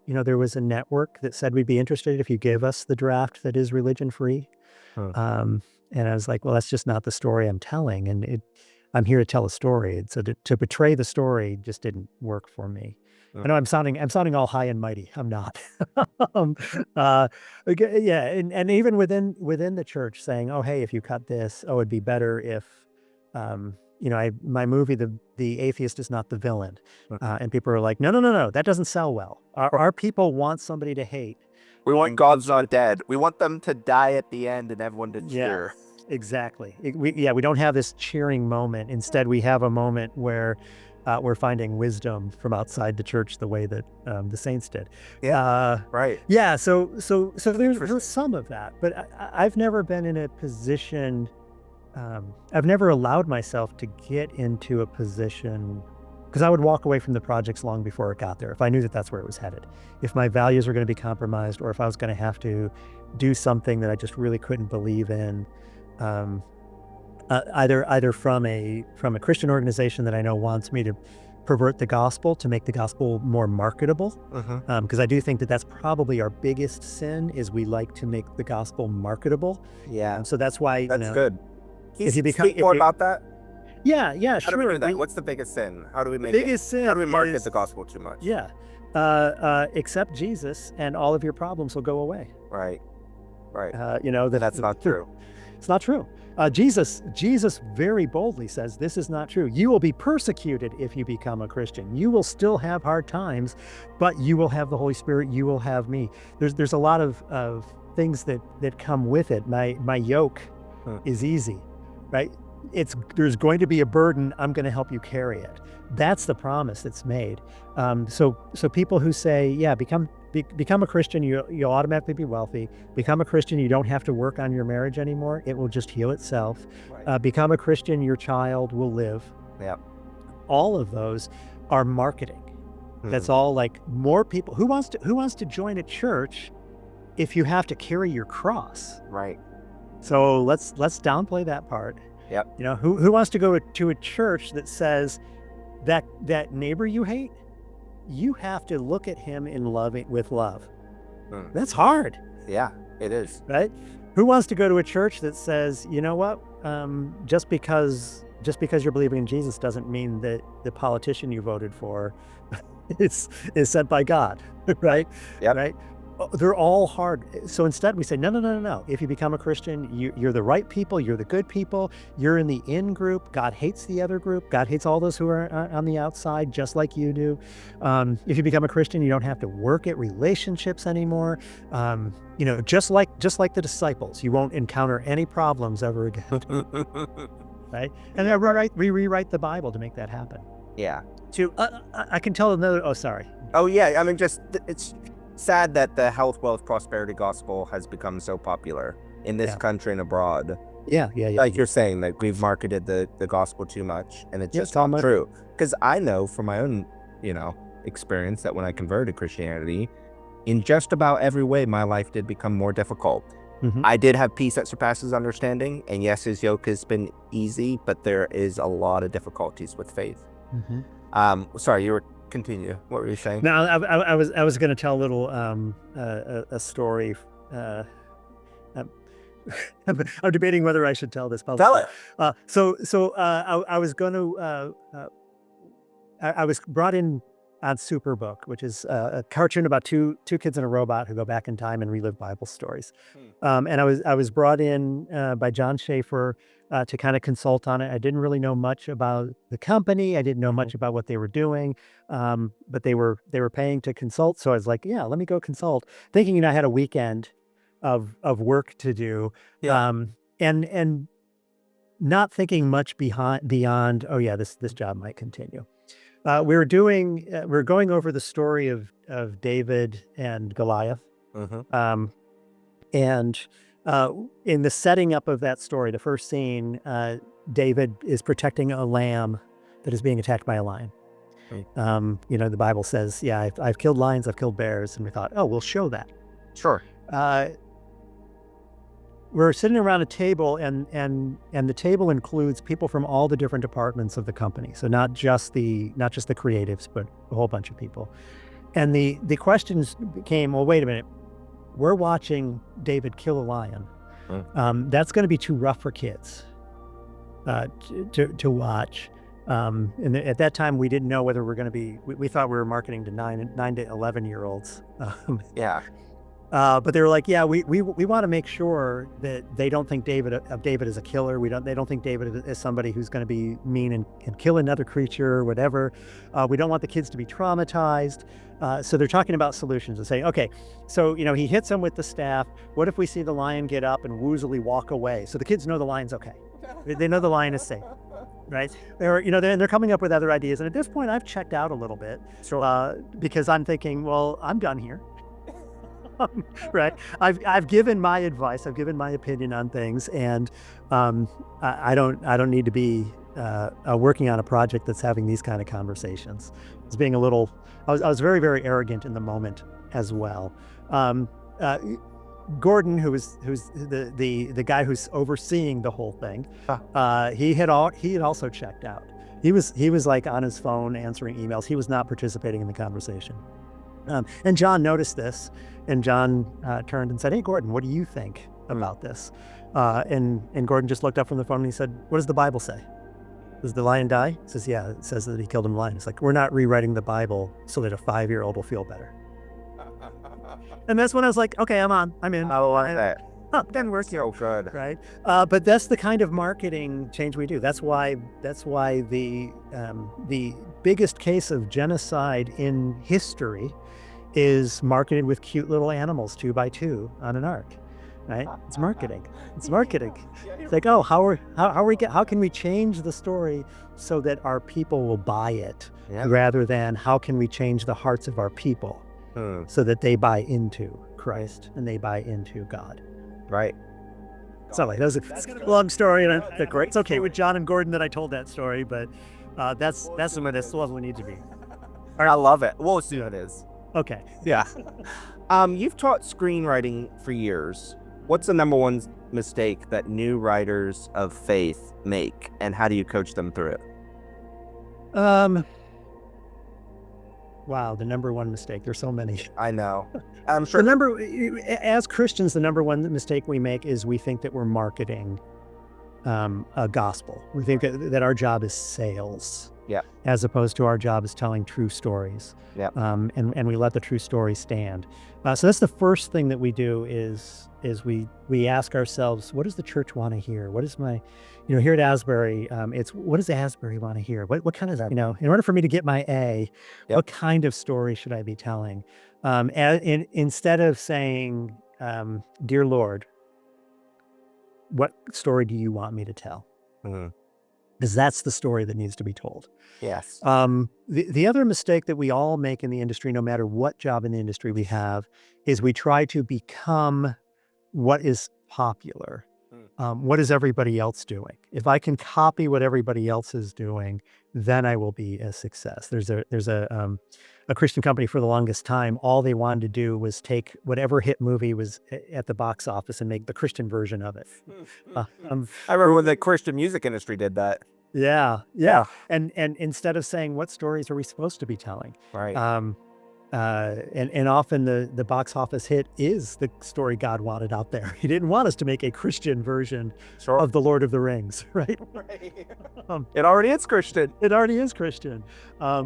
there was a network that said we'd be interested if you give us the draft that is religion free. And I was like, well, that's just not the story I'm telling. And I'm here to tell a story. And so to betray the story just didn't work for me. I know I'm sounding all high and mighty. I'm not. Yeah. And even within the church saying, "Oh, hey, if you cut this, it'd be better if, my movie, the atheist is not the villain." And people are like, no, that doesn't sell well. Our people want somebody to hate.
We want God's not dead. We want them to die at the end and everyone to cheer.
Exactly. We don't have this cheering moment. Instead, we have a moment where we're finding wisdom from outside the church the way that the saints did.
Yeah. Right.
Yeah. So there's some of that, but I've never been in a position. I've never allowed myself to get into a position, because I would walk away from the projects long before it got there if I knew that that's where it was headed. If my values were going to be compromised, or if I was going to have to do something that I just really couldn't believe in, either from a Christian organization that I know wants me to pervert the gospel to make the gospel more marketable, because I do think that that's probably our biggest sin, is we like to make the gospel marketable.
Yeah.
So that's why
that's good.
If you become
speak more about that.
Yeah,
How do we do that? What's the biggest sin? How do we make
sin?
How do we market the gospel too much?
Yeah, accept Jesus, and all of your problems will go away.
Right.
That's
not true.
It's not true. Jesus very boldly says, "This is not true. You will be persecuted if you become a Christian. You will still have hard times, but you will have the Holy Spirit. You will have me." There's a lot of things that come with it. My yoke is easy, right? There's going to be a burden. I'm going to help you carry it. That's the promise that's made. So people who say, "Yeah, become a Christian, you'll automatically be wealthy. Become a Christian, you don't have to work on your marriage anymore. It will just heal itself. Right. Become a Christian, your child will live."
Yeah.
All of those are marketing. That's all like more people. Who wants to join a church if you have to carry your cross?
Right.
So let's downplay that part.
Yep.
You know, who wants to go to a church that says that neighbor you hate, you have to look at him with love. That's hard.
Yeah, it is.
Right? Who wants to go to a church that says, you know what, just because you're believing in Jesus doesn't mean that the politician you voted for is sent by God, right?
Yep.
Right? They're all hard. So instead we say, no. If you become a Christian, you're the right people. You're the good people. You're in the in group. God hates the other group. God hates all those who are on the outside, just like you do. If you become a Christian, you don't have to work at relationships anymore. You know, just like the disciples, you won't encounter any problems ever again. Right? And we rewrite the Bible to make that happen.
Yeah.
I can tell another. Oh, sorry.
Oh, yeah. I mean, it's sad that the health, wealth, prosperity gospel has become so popular in this country and abroad.
Yeah.
Like you're saying, that we've marketed the gospel too much, and it's just not true. Because I know from my own, experience that when I converted to Christianity, in just about every way, my life did become more difficult. I did have peace that surpasses understanding, and yes, his yoke has been easy, but there is a lot of difficulties with faith. Sorry, you were continue. What were you saying?
No, I was going to tell a little a story. I'm debating whether I should tell this.
Tell it.
I was going to. I was brought in on Superbook, which is a cartoon about two kids and a robot who go back in time and relive Bible stories. And I was brought in by John Schaefer to kind of consult on it. I didn't really know much about the company. I didn't know much about what they were doing, but they were paying to consult. So I was like, yeah, let me go consult, thinking I had a weekend of work to do, and not thinking much beyond. Oh yeah, this job might continue. We were going over the story of David and Goliath, and in the setting up of that story, the first scene, David is protecting a lamb that is being attacked by a lion. The Bible says, yeah, I've killed lions, I've killed bears, and we thought, oh, we'll show that.
Sure.
We're sitting around a table, and the table includes people from all the different departments of the company. So not just the creatives, but a whole bunch of people. And the questions became, well, wait a minute. We're watching David kill a lion. That's going to be too rough for kids to watch. And at that time, we didn't know whether we're going to be. We thought we were marketing to 9 to 11-year-olds.
Yeah.
But they were like, yeah, we want to make sure that they don't think David as a killer. They don't think David is somebody who's going to be mean and kill another creature or whatever. We don't want the kids to be traumatized. So they're talking about solutions and saying, okay, so he hits him with the staff. What if we see the lion get up and woozily walk away? So the kids know the lion's okay. They know the lion is safe. Right? They're coming up with other ideas. And at this point, I've checked out a little bit. Because I'm thinking, well, I'm done here. Right. I've given my advice. I've given my opinion on things, and I don't need to be working on a project that's having these kind of conversations. It's being a little. I was very, very arrogant in the moment as well. Gordon, who's the guy who's overseeing the whole thing, he had also checked out. He was like on his phone answering emails. He was not participating in the conversation. And John noticed this, and John turned and said, "Hey, Gordon, what do you think about this?" And Gordon just looked up from the phone and he said, "What does the Bible say? Does the lion die?" He says, "Yeah, it says that he killed a lion." It's like, we're not rewriting the Bible so that a 5-year-old will feel better. And that's when I was like, okay, I'm in.
I like that.
Then we're here.
So good.
Right? But that's the kind of marketing change we do. That's why the biggest case of genocide in history is marketed with cute little animals 2 by 2 on an ark, right? It's marketing. It's like, oh, how can we change the story so that our people will buy it, rather than how can we change the hearts of our people so that they buy into Christ and they buy into God.
Right.
Sorry, that was a long story, and it's okay with John and Gordon that I told that story, but that's the level we need to be.
I love it. We'll assume it is.
Okay.
Yeah. You've taught screenwriting for years. What's the number one mistake that new writers of faith make, and how do you coach them through it?
Wow, the number one mistake. There's so many.
I know. I'm sure.
As Christians, the number one mistake we make is we think that we're marketing a gospel. We think that our job is sales.
Yeah.
As opposed to our job is telling true stories.
Yeah.
And we let the true story stand. So that's the first thing that we do is we ask ourselves, what does the church want to hear? What is my, here at Asbury, it's what does Asbury want to hear? What kind of, in order for me to get my A,
Yep.
what kind of story should I be telling? Instead of saying, dear Lord, what story do you want me to tell?
Mm-hmm.
Because that's the story that needs to be told.
Yes.
The other mistake that we all make in the industry, no matter what job in the industry we have, is we try to become what is popular. What is everybody else doing? If I can copy what everybody else is doing, then I will be a success. There's a Christian company for the longest time. All they wanted to do was take whatever hit movie was at the box office and make the Christian version of it.
I remember when the Christian music industry did that.
Yeah. And instead of saying what stories are we supposed to be telling,
Right.
And often the box office hit is the story God wanted out there. He didn't want us to make a Christian version of The Lord of the Rings, right?
It already is Christian.
It already is Christian. I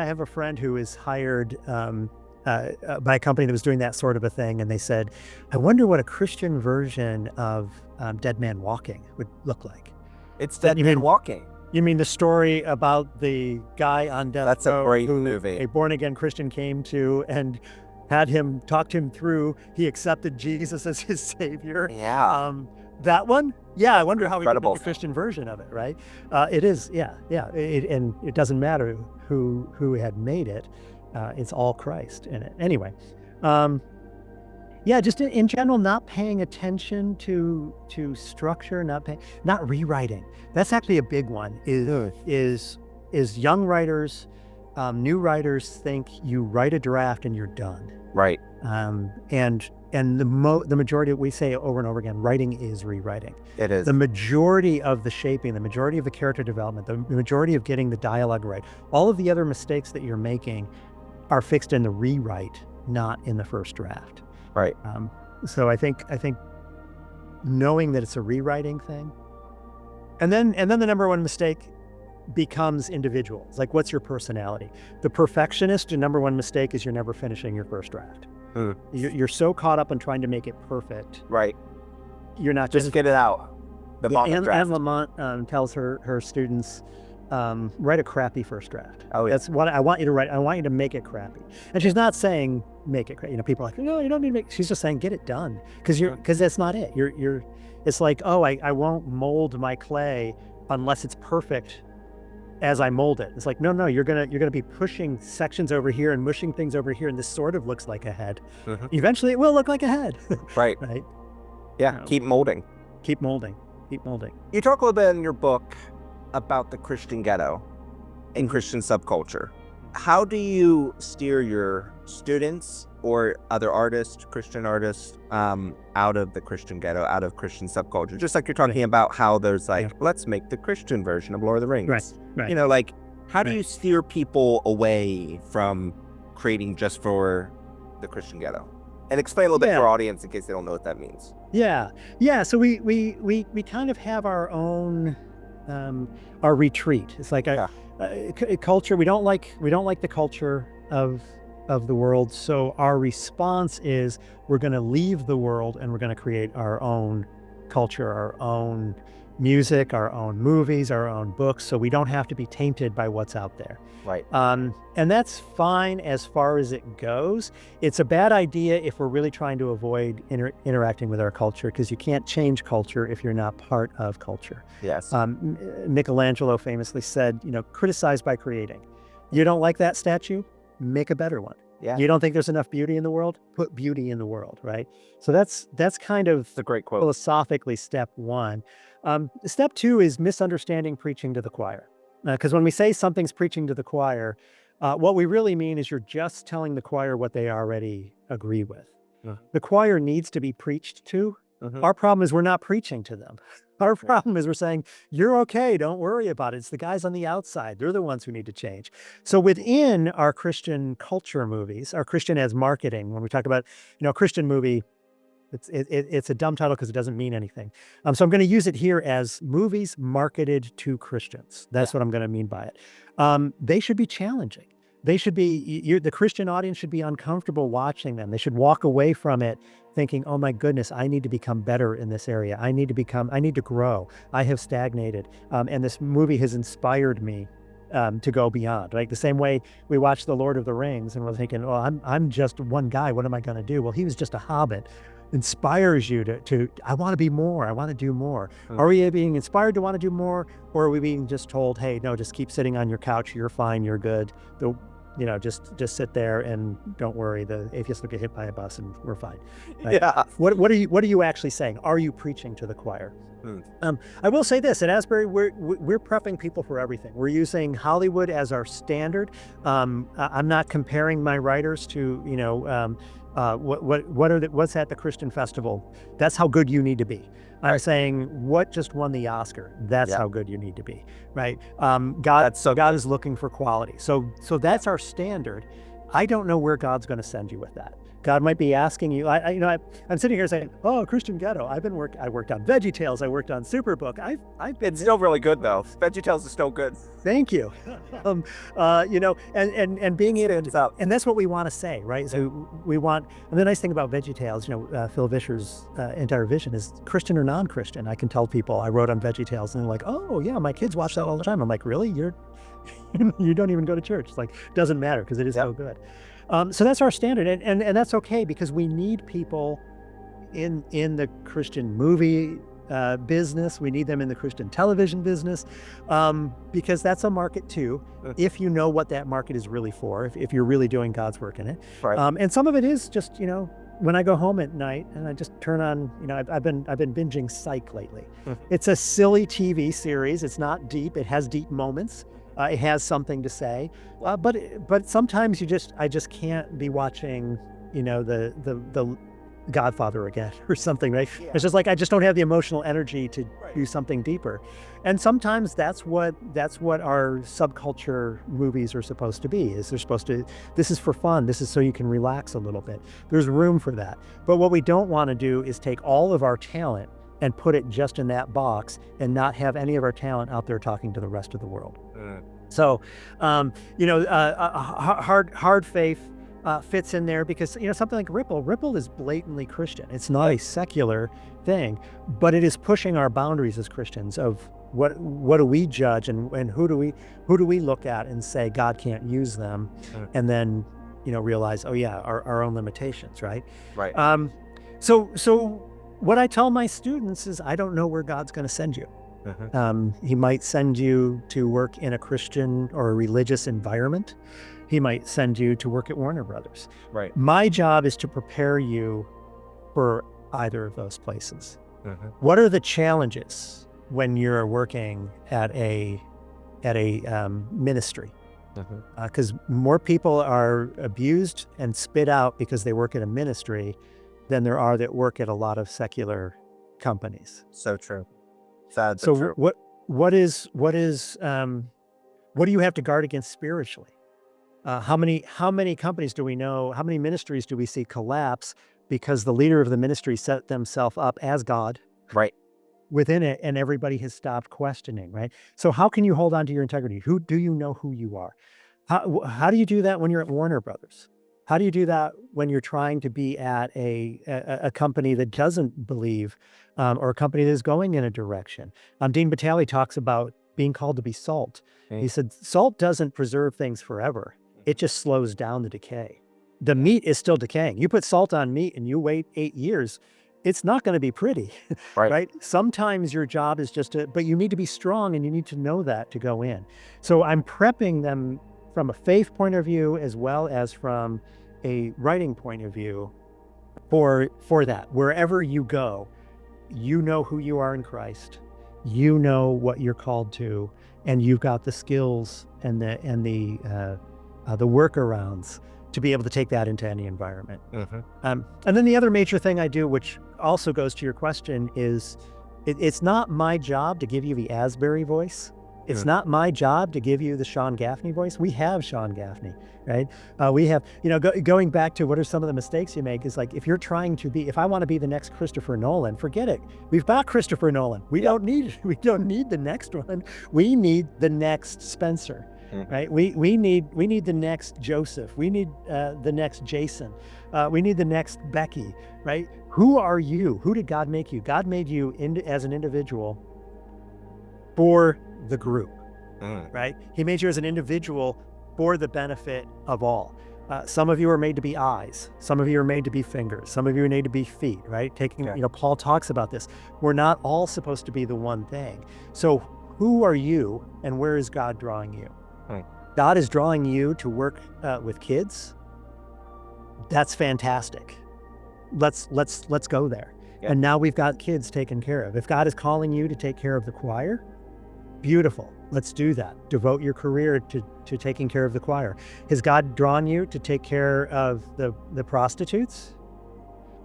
have a friend who is hired by a company that was doing that sort of a thing, and they said, I wonder what a Christian version of Dead Man Walking would look like.
It's Dead Man Walking.
You mean the story about the guy on death row?
That's a great movie.
A born-again Christian came to and talked him through. He accepted Jesus as his savior.
Yeah.
That one? Yeah, I wonder how we could
Incredible.
make a Christian version of it, right? It is, yeah. And it doesn't matter who had made it. It's all Christ in it. Anyway, just in general, not paying attention to structure, not rewriting. That's actually a big one. Is young writers, new writers think you write a draft and you're done.
Right.
And the majority, we say over and over again, writing is rewriting.
It is.
The majority of the shaping, the majority of the character development, the majority of getting the dialogue right, all of the other mistakes that you're making are fixed in the rewrite, not in the first draft.
Right.
So I think knowing that it's a rewriting thing, and then the number one mistake becomes individuals. Like, what's your personality? The perfectionist, the number one mistake is you're never finishing your first draft. You're so caught up on trying to make it perfect.
Right.
You're not
just get it out.
Anne Lamont tells her students, write a crappy first draft.
Oh, yeah.
That's what I want you to write. I want you to make it crappy. And she's not saying make it crappy. People are like, no, you don't need to make. She's just saying get it done, because that's not it. It's like, oh, I won't mold my clay unless it's perfect as I mold it. It's like, no, you're gonna be pushing sections over here and mushing things over here, and this sort of looks like a head. Mm-hmm. Eventually, it will look like a head.
Right.
Right.
Yeah. Keep molding.
Keep molding.
You talk a little bit in your book about the Christian ghetto and Christian subculture. How do you steer your students or other artists, Christian artists, out of the Christian ghetto, out of Christian subculture? Just like you're talking about how there's let's make the Christian version of Lord of the Rings.
Right.
How do you steer people away from creating just for the Christian ghetto? And explain a little bit to our audience in case they don't know what that means.
Yeah. So we kind of have our own our retreat. It's like a culture. We don't like the culture of the world. So our response is we're going to leave the world and we're going to create our own culture, our own music, our own movies, our own books. So we don't have to be tainted by what's out there.
Right.
And that's fine as far as it goes. It's a bad idea if we're really trying to avoid interacting with our culture, because you can't change culture if you're not part of culture.
Yes.
Michelangelo famously said, criticize by creating. You don't like that statue? Make a better one.
Yeah.
You don't think there's enough beauty in the world? Put beauty in the world, right? So that's kind of
a great quote.
Philosophically step one. Step two is misunderstanding preaching to the choir. Because when we say something's preaching to the choir, What we really mean is you're just telling the choir what they already agree with.
Yeah.
The choir needs to be preached to.
Mhm.
Our problem is we're not preaching to them. Our problem is we're saying, you're okay, don't worry about it. It's the guys on the outside. They're the ones who need to change. So within our Christian culture movies, our Christian as marketing, when we talk about, Christian movie, it's a dumb title because it doesn't mean anything. So I'm going to use it here as movies marketed to Christians. That's what I'm going to mean by it. They should be challenging. They should be, the Christian audience should be uncomfortable watching them. They should walk away from it thinking, oh my goodness, I need to become better in this area. I need to grow. I have stagnated. And this movie has inspired me to go beyond. Like the same way we watched The Lord of the Rings and we're thinking, well, I'm just one guy. What am I going to do? Well, he was just a hobbit. Inspires you to I want to be more. I want to do more. Are we being inspired to want to do more? Or are we being just told, hey, no, just keep sitting on your couch. You're fine. You're good. Just sit there and don't worry. The atheists will get hit by a bus and we're fine. Right?
Yeah.
What are you actually saying? Are you preaching to the choir? I will say this, at Asbury, we're prepping people for everything. We're using Hollywood as our standard. I'm not comparing my writers to, what's at the Christian festival. That's how good you need to be. I'm saying what just won the Oscar. That's how good you need to be, right? God is looking for quality. So that's our standard. I don't know where God's going to send you with that. God might be asking you. I'm sitting here saying, "Oh, Christian Ghetto. I worked on VeggieTales. I worked on Superbook.
It's still really good though. VeggieTales is still good.
Thank you. And being able to, and that's what we want to say, right? So we want, and the nice thing about VeggieTales, Phil Vischer's entire vision is Christian or non-Christian. I can tell people I wrote on VeggieTales and they're like, oh yeah, my kids watch that all the time. I'm like, really? You don't even go to church. It's like, doesn't matter because it is so good. So that's our standard, and that's okay because we need people in the Christian movie business. We need them in the Christian television business because that's a market too. If you know what that market is really for, if you're really doing God's work in it,
right.
And some of it is just when I go home at night and I just turn on, I've been binging Psych lately. It's a silly TV series. It's not deep. It has deep moments. It has something to say, but sometimes I just can't be watching, the Godfather again or something, right? Yeah. It's just like I just don't have the emotional energy to do something deeper, and sometimes that's what our subculture movies are supposed to be. This is for fun. This is so you can relax a little bit. There's room for that, but what we don't want to do is take all of our talent and put it just in that box and not have any of our talent out there talking to the rest of the world. So, hard faith fits in there because, something like Ripple is blatantly Christian. It's not a secular thing, but it is pushing our boundaries as Christians of what do we judge and who do we look at and say God can't use them, and then, realize, oh yeah, our own limitations, right?
Right.
So what I tell my students is I don't know where God's going to send you. He might send you to work in a Christian or a religious environment. He might send you to work at Warner Brothers.
Right.
My job is to prepare you for either of those places. What are the challenges when you're working at a ministry? Because more people are abused and spit out because they work at a ministry than there are that work at a lot of secular companies.
So true. Sad,
so
true.
What do you have to guard against spiritually? How many companies do we know? How many ministries do we see collapse because the leader of the ministry set themselves up as God,
right,
within it, and everybody has stopped questioning, right? So how can you hold on to your integrity? Who do you know who you are? How do you do that when you're at Warner Brothers? How do you do that when you're trying to be at a company that doesn't believe, or a company that is going in a direction? Dean Batali talks about being called to be salt. He said, salt doesn't preserve things forever. It just slows down the decay. The meat is still decaying. You put salt on meat and you wait 8 years, it's not going to be pretty, right? Sometimes your job is but you need to be strong and you need to know that to go in. So I'm prepping them from a faith point of view as well as from a writing point of view for that. Wherever you go, you know who you are in Christ, you know what you're called to, and you've got the skills and the the workarounds to be able to take that into any environment.
Mm-hmm.
And then the other major thing I do, which also goes to your question, is it's not my job to give you the Asbury voice. It's not my job to give you the Sean Gaffney voice. We have Sean Gaffney, right? We have, going back to what are some of the mistakes you make is like, if you're trying to be, if I want to be the next Christopher Nolan, forget it. We've got Christopher Nolan. We don't need the next one. We need the next Spencer, right? We need the next Joseph. We need the next Jason. We need the next Becky, right? Who are you? Who did God make you? God made you as an individual for the group, right? He made you as an individual for the benefit of all. Some of you are made to be eyes. Some of you are made to be fingers. Some of you are made to be feet, right? Paul talks about this. We're not all supposed to be the one thing. So who are you and where is God drawing you? God is drawing you to work with kids. That's fantastic. Let's go there.
Yeah.
And now we've got kids taken care of. If God is calling you to take care of the choir, beautiful. Let's do that. Devote your career to taking care of the choir. Has God drawn you to take care of the prostitutes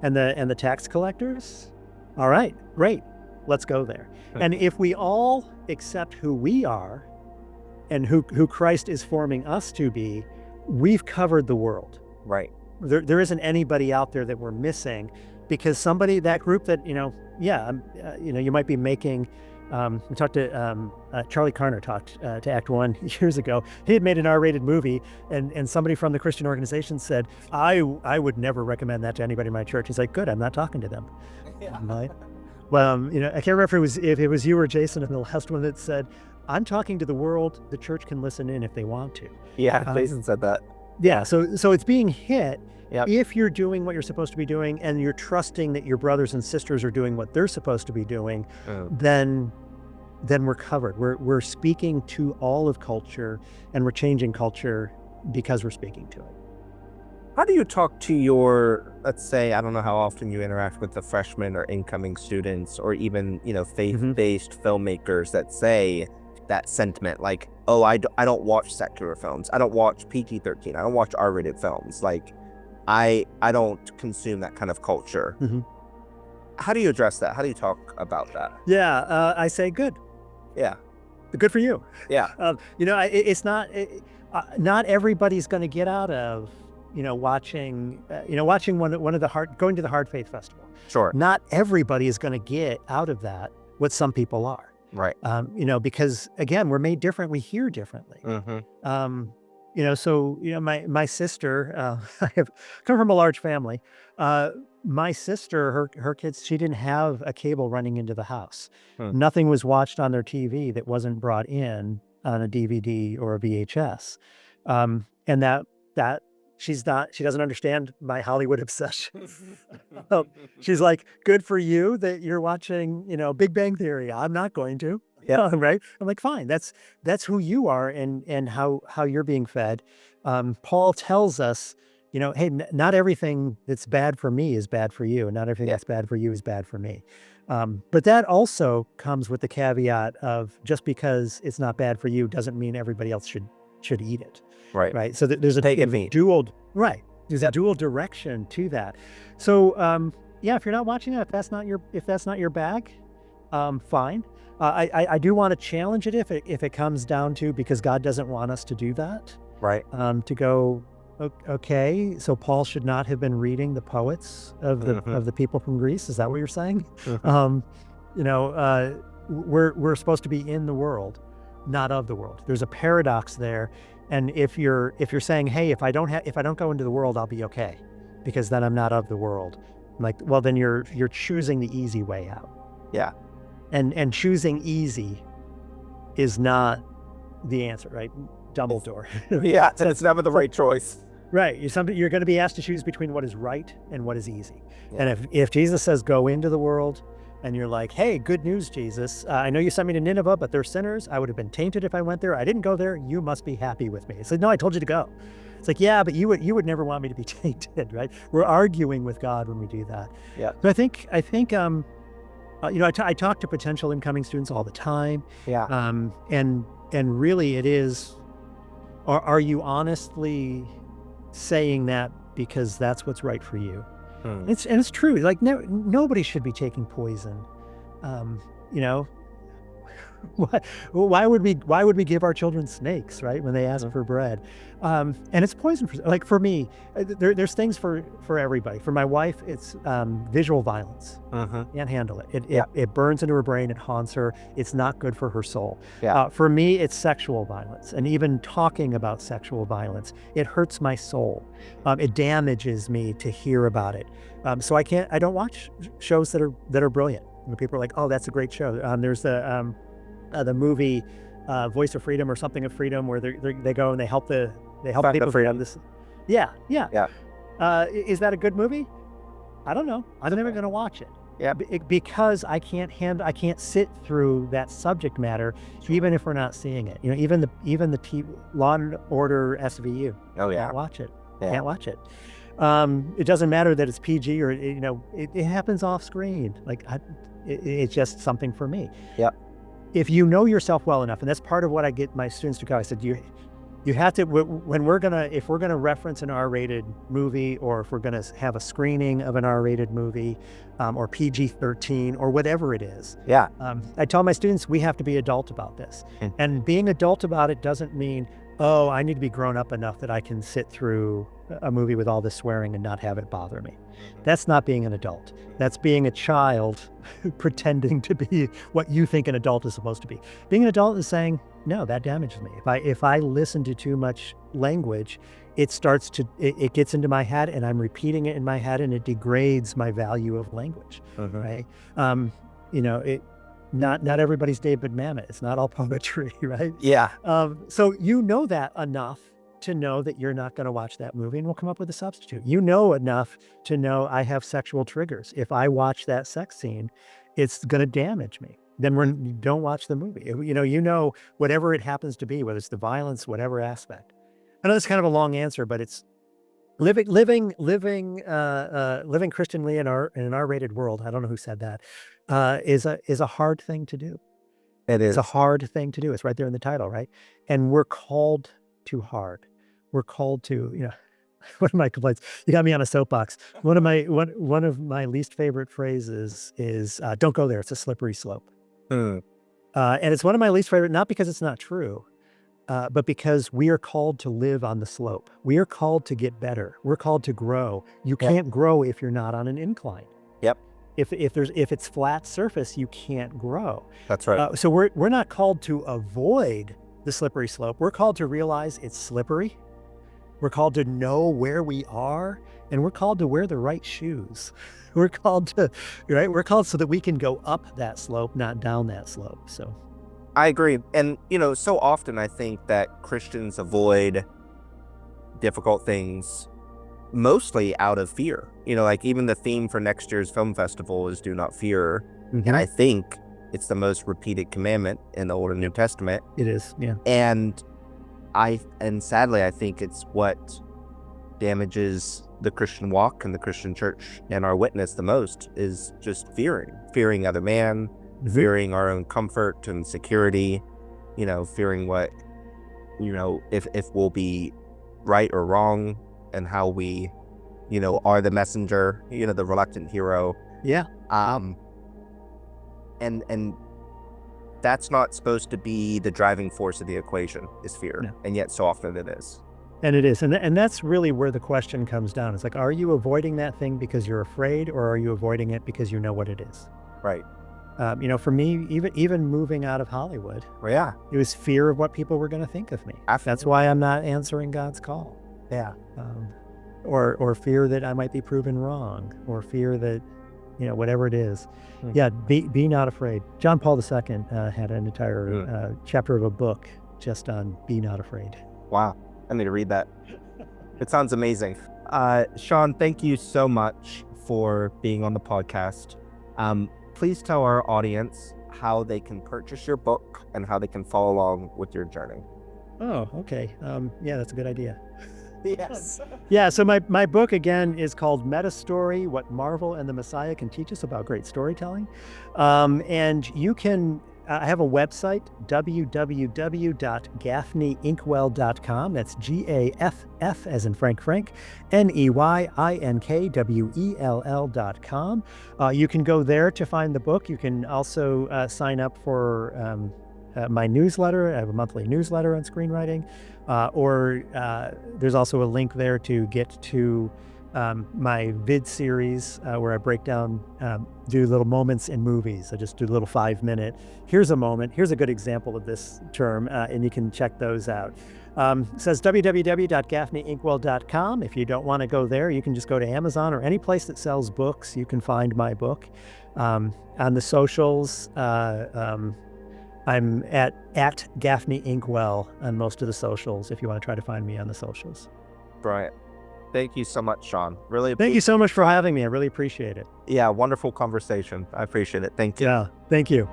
and the tax collectors? All right, great. Let's go there. And if we all accept who we are and who Christ is forming us to be, we've covered the world.
Right.
There isn't anybody out there that we're missing, because that group that, you might be making. We talked to Charlie Carner talked to Act One years ago. He had made an R-rated movie, and somebody from the Christian organization said, I would never recommend that to anybody in my church. He's like, good, I'm not talking to them.
Yeah.
Right? Well, I can't remember if it was you or Jason in the last one that said, I'm talking to the world. The church can listen in if they want to.
Yeah, Jason said that.
Yeah, so it's being hit.
Yep.
If you're doing what you're supposed to be doing and you're trusting that your brothers and sisters are doing what they're supposed to be doing, then we're covered. We're speaking to all of culture, and we're changing culture because we're speaking to it.
How do you talk to your, let's say, I don't know how often you interact with the freshmen or incoming students, or even, faith-based filmmakers that say that sentiment, like, oh, I don't watch secular films. I don't watch PG-13. I don't watch R-rated films. Like, I don't consume that kind of culture.
Mm-hmm.
How do you address that? How do you talk about that?
Yeah, I say good.
Yeah.
Good for you.
Yeah.
It's not everybody's going to get out of, watching one of the going to the Hard Faith Festival.
Sure.
Not everybody is going to get out of that what some people are.
Right.
Because again, we're made different. We hear differently.
Mm-hmm.
My sister, I have come from a large family. My sister, her kids, she didn't have a cable running into the house. Nothing was watched on their TV that wasn't brought in on a DVD or a VHS. And that she doesn't understand my Hollywood obsession. She's like, good for you that you're watching, Big Bang Theory. I'm not going to. Yeah. Right. I'm like, fine. That's who you are and how you're being fed. Paul tells us, hey, not everything that's bad for me is bad for you, and not everything that's bad for you is bad for me. But that also comes with the caveat of just because it's not bad for you doesn't mean everybody else should eat it.
Right.
Right. So there's a dual direction to that. So if you're not watching that, if that's not your bag, fine. I do want to challenge it if it comes down to, because God doesn't want us to do that.
Right.
To go, okay, so Paul should not have been reading the poets of the people from Greece. Is that what you're saying? We're supposed to be in the world, not of the world. There's a paradox there. And if you're saying, hey, if I don't go into the world, I'll be okay, because then I'm not of the world. I'm like, well, then you're choosing the easy way out.
Yeah.
And choosing easy is not the answer, right? Dumbledore.
Yeah, it's never the right choice.
Right. You're going to be asked to choose between what is right and what is easy. Yeah. And if Jesus says go into the world, and you're like, hey, good news, Jesus. I know you sent me to Nineveh, but they're sinners. I would have been tainted if I went there. I didn't go there. You must be happy with me. It's like, no, I told you to go. It's like, yeah, but you would never want me to be tainted, right? We're arguing with God when we do that.
Yeah.
So I think I talk to potential incoming students all the time.
Yeah.
And really it is, Or are you honestly saying that because that's what's right for you? It's true. Like nobody should be taking poison. You know, why would we give our children snakes, right, when they ask for bread? And it's poison for me. There's things for everybody. For my wife, it's visual violence. Can't handle it. It burns into her brain. It haunts her. It's not good for her soul. For me, it's sexual violence, and even talking about sexual violence, it hurts my soul. It damages me to hear about it. So I don't watch shows that are brilliant. When people are like, "Oh, that's a great show." There's the movie Voice of Freedom or something of freedom, where they go and they help people freedom. Is that a good movie? I don't know. I'm never going to watch it. Because I can't sit through that subject matter, even if we're not seeing it. Even the Law and Order SVU. Can't watch it. Can't watch it. It doesn't matter that it's PG or it happens off screen. Like it's just something for me. If you know yourself well enough, and that's part of what I get my students to go. I said, you have to, if we're gonna reference an R-rated movie, or if we're gonna have a screening of an R-rated movie, or PG-13 or whatever it is. I tell my students we have to be adult about this. And being adult about it doesn't mean, oh, I need to be grown up enough that I can sit through a movie with all this swearing and not have it bother me. That's not being an adult. That's being a child pretending to be what you think an adult is supposed to be. Being an adult is saying, no, that damages me. If I listen to too much language, it gets into my head, and I'm repeating it in my head, and it degrades my value of language. Right? Not everybody's David Mamet. It's not all poetry, right? So that enough to know that you're not going to watch that movie, and we'll come up with a substitute. Enough to know I have sexual triggers. If I watch that sex scene, it's going to damage me. Then don't watch the movie. Whatever it happens to be, whether it's the violence, whatever aspect. I know it's kind of a long answer, but it's living Christianly in an R-rated world. I don't know who said that. Is a hard thing to do.
It is.
It's a hard thing to do. It's right there in the title, right? And we're called to hard. We're called to, one of my complaints, you got me on a soapbox. One of my least favorite phrases is, don't go there. It's a slippery slope. And it's one of my least favorite, not because it's not true, but because we are called to live on the slope. We are called to get better. We're called to grow. You can't grow if you're not on an incline. If it's flat surface, you can't grow.
That's right.
So we're not called to avoid the slippery slope. We're called to realize it's slippery. We're called to know where we are, and we're called to wear the right shoes. We're called so that we can go up that slope, not down that slope. So
I agree. And, so often I think that Christians avoid difficult things mostly out of fear. Like even the theme for next year's film festival is do not fear. And I think it's the most repeated commandment in the Old and New Testament.
It is, yeah.
And sadly, I think it's what damages the Christian walk and the Christian church and our witness the most is just fearing other man, fearing our own comfort and security, fearing what, if we'll be right or wrong, and how we, are the messenger, the reluctant hero. And that's not supposed to be the driving force of the equation, is fear. No. And yet so often it is.
And it is. And that's really where the question comes down. It's like, are you avoiding that thing because you're afraid, or are you avoiding it because you know what it is?
Right.
For me, even moving out of Hollywood,
it
was fear of what people were going to think of me. That's why I'm not answering God's call. Or fear that I might be proven wrong, or fear that, whatever it is. Be not afraid. John Paul II had an entire chapter of a book just on be not afraid.
Wow. I need to read that. It sounds amazing. Sean, thank you so much for being on the podcast. Please tell our audience how they can purchase your book and how they can follow along with your journey.
Oh, okay. That's a good idea.
Yes.
Yeah, so my book, again, is called Meta Story, What Marvel and the Messiah Can Teach Us About Great Storytelling. And you can I have a website, www.gaffneyinkwell.com. That's GAFF as in Frank, NEYINKWELL.com. You can go there to find the book. You can also sign up for my newsletter. I have a monthly newsletter on screenwriting, or there's also a link there to get to my vid series where I break down, do little moments in movies. I just do a little 5-minute, here's a moment, here's a good example of this term, and you can check those out. It says www.gaffneyinkwell.com. If you don't want to go there, you can just go to Amazon or any place that sells books. You can find my book. On the socials, I'm at Gaffney Inkwell on most of the socials if you want to try to find me on the socials.
Right. Thank you so much, Sean. Really
Thank you so much for having me. I really appreciate it.
Yeah, wonderful conversation. I appreciate it. Thank you.
Yeah, thank you.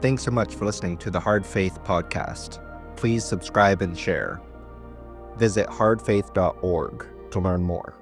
Thanks so much for listening to the Hard Faith podcast. Please subscribe and share. Visit hardfaith.org to learn more.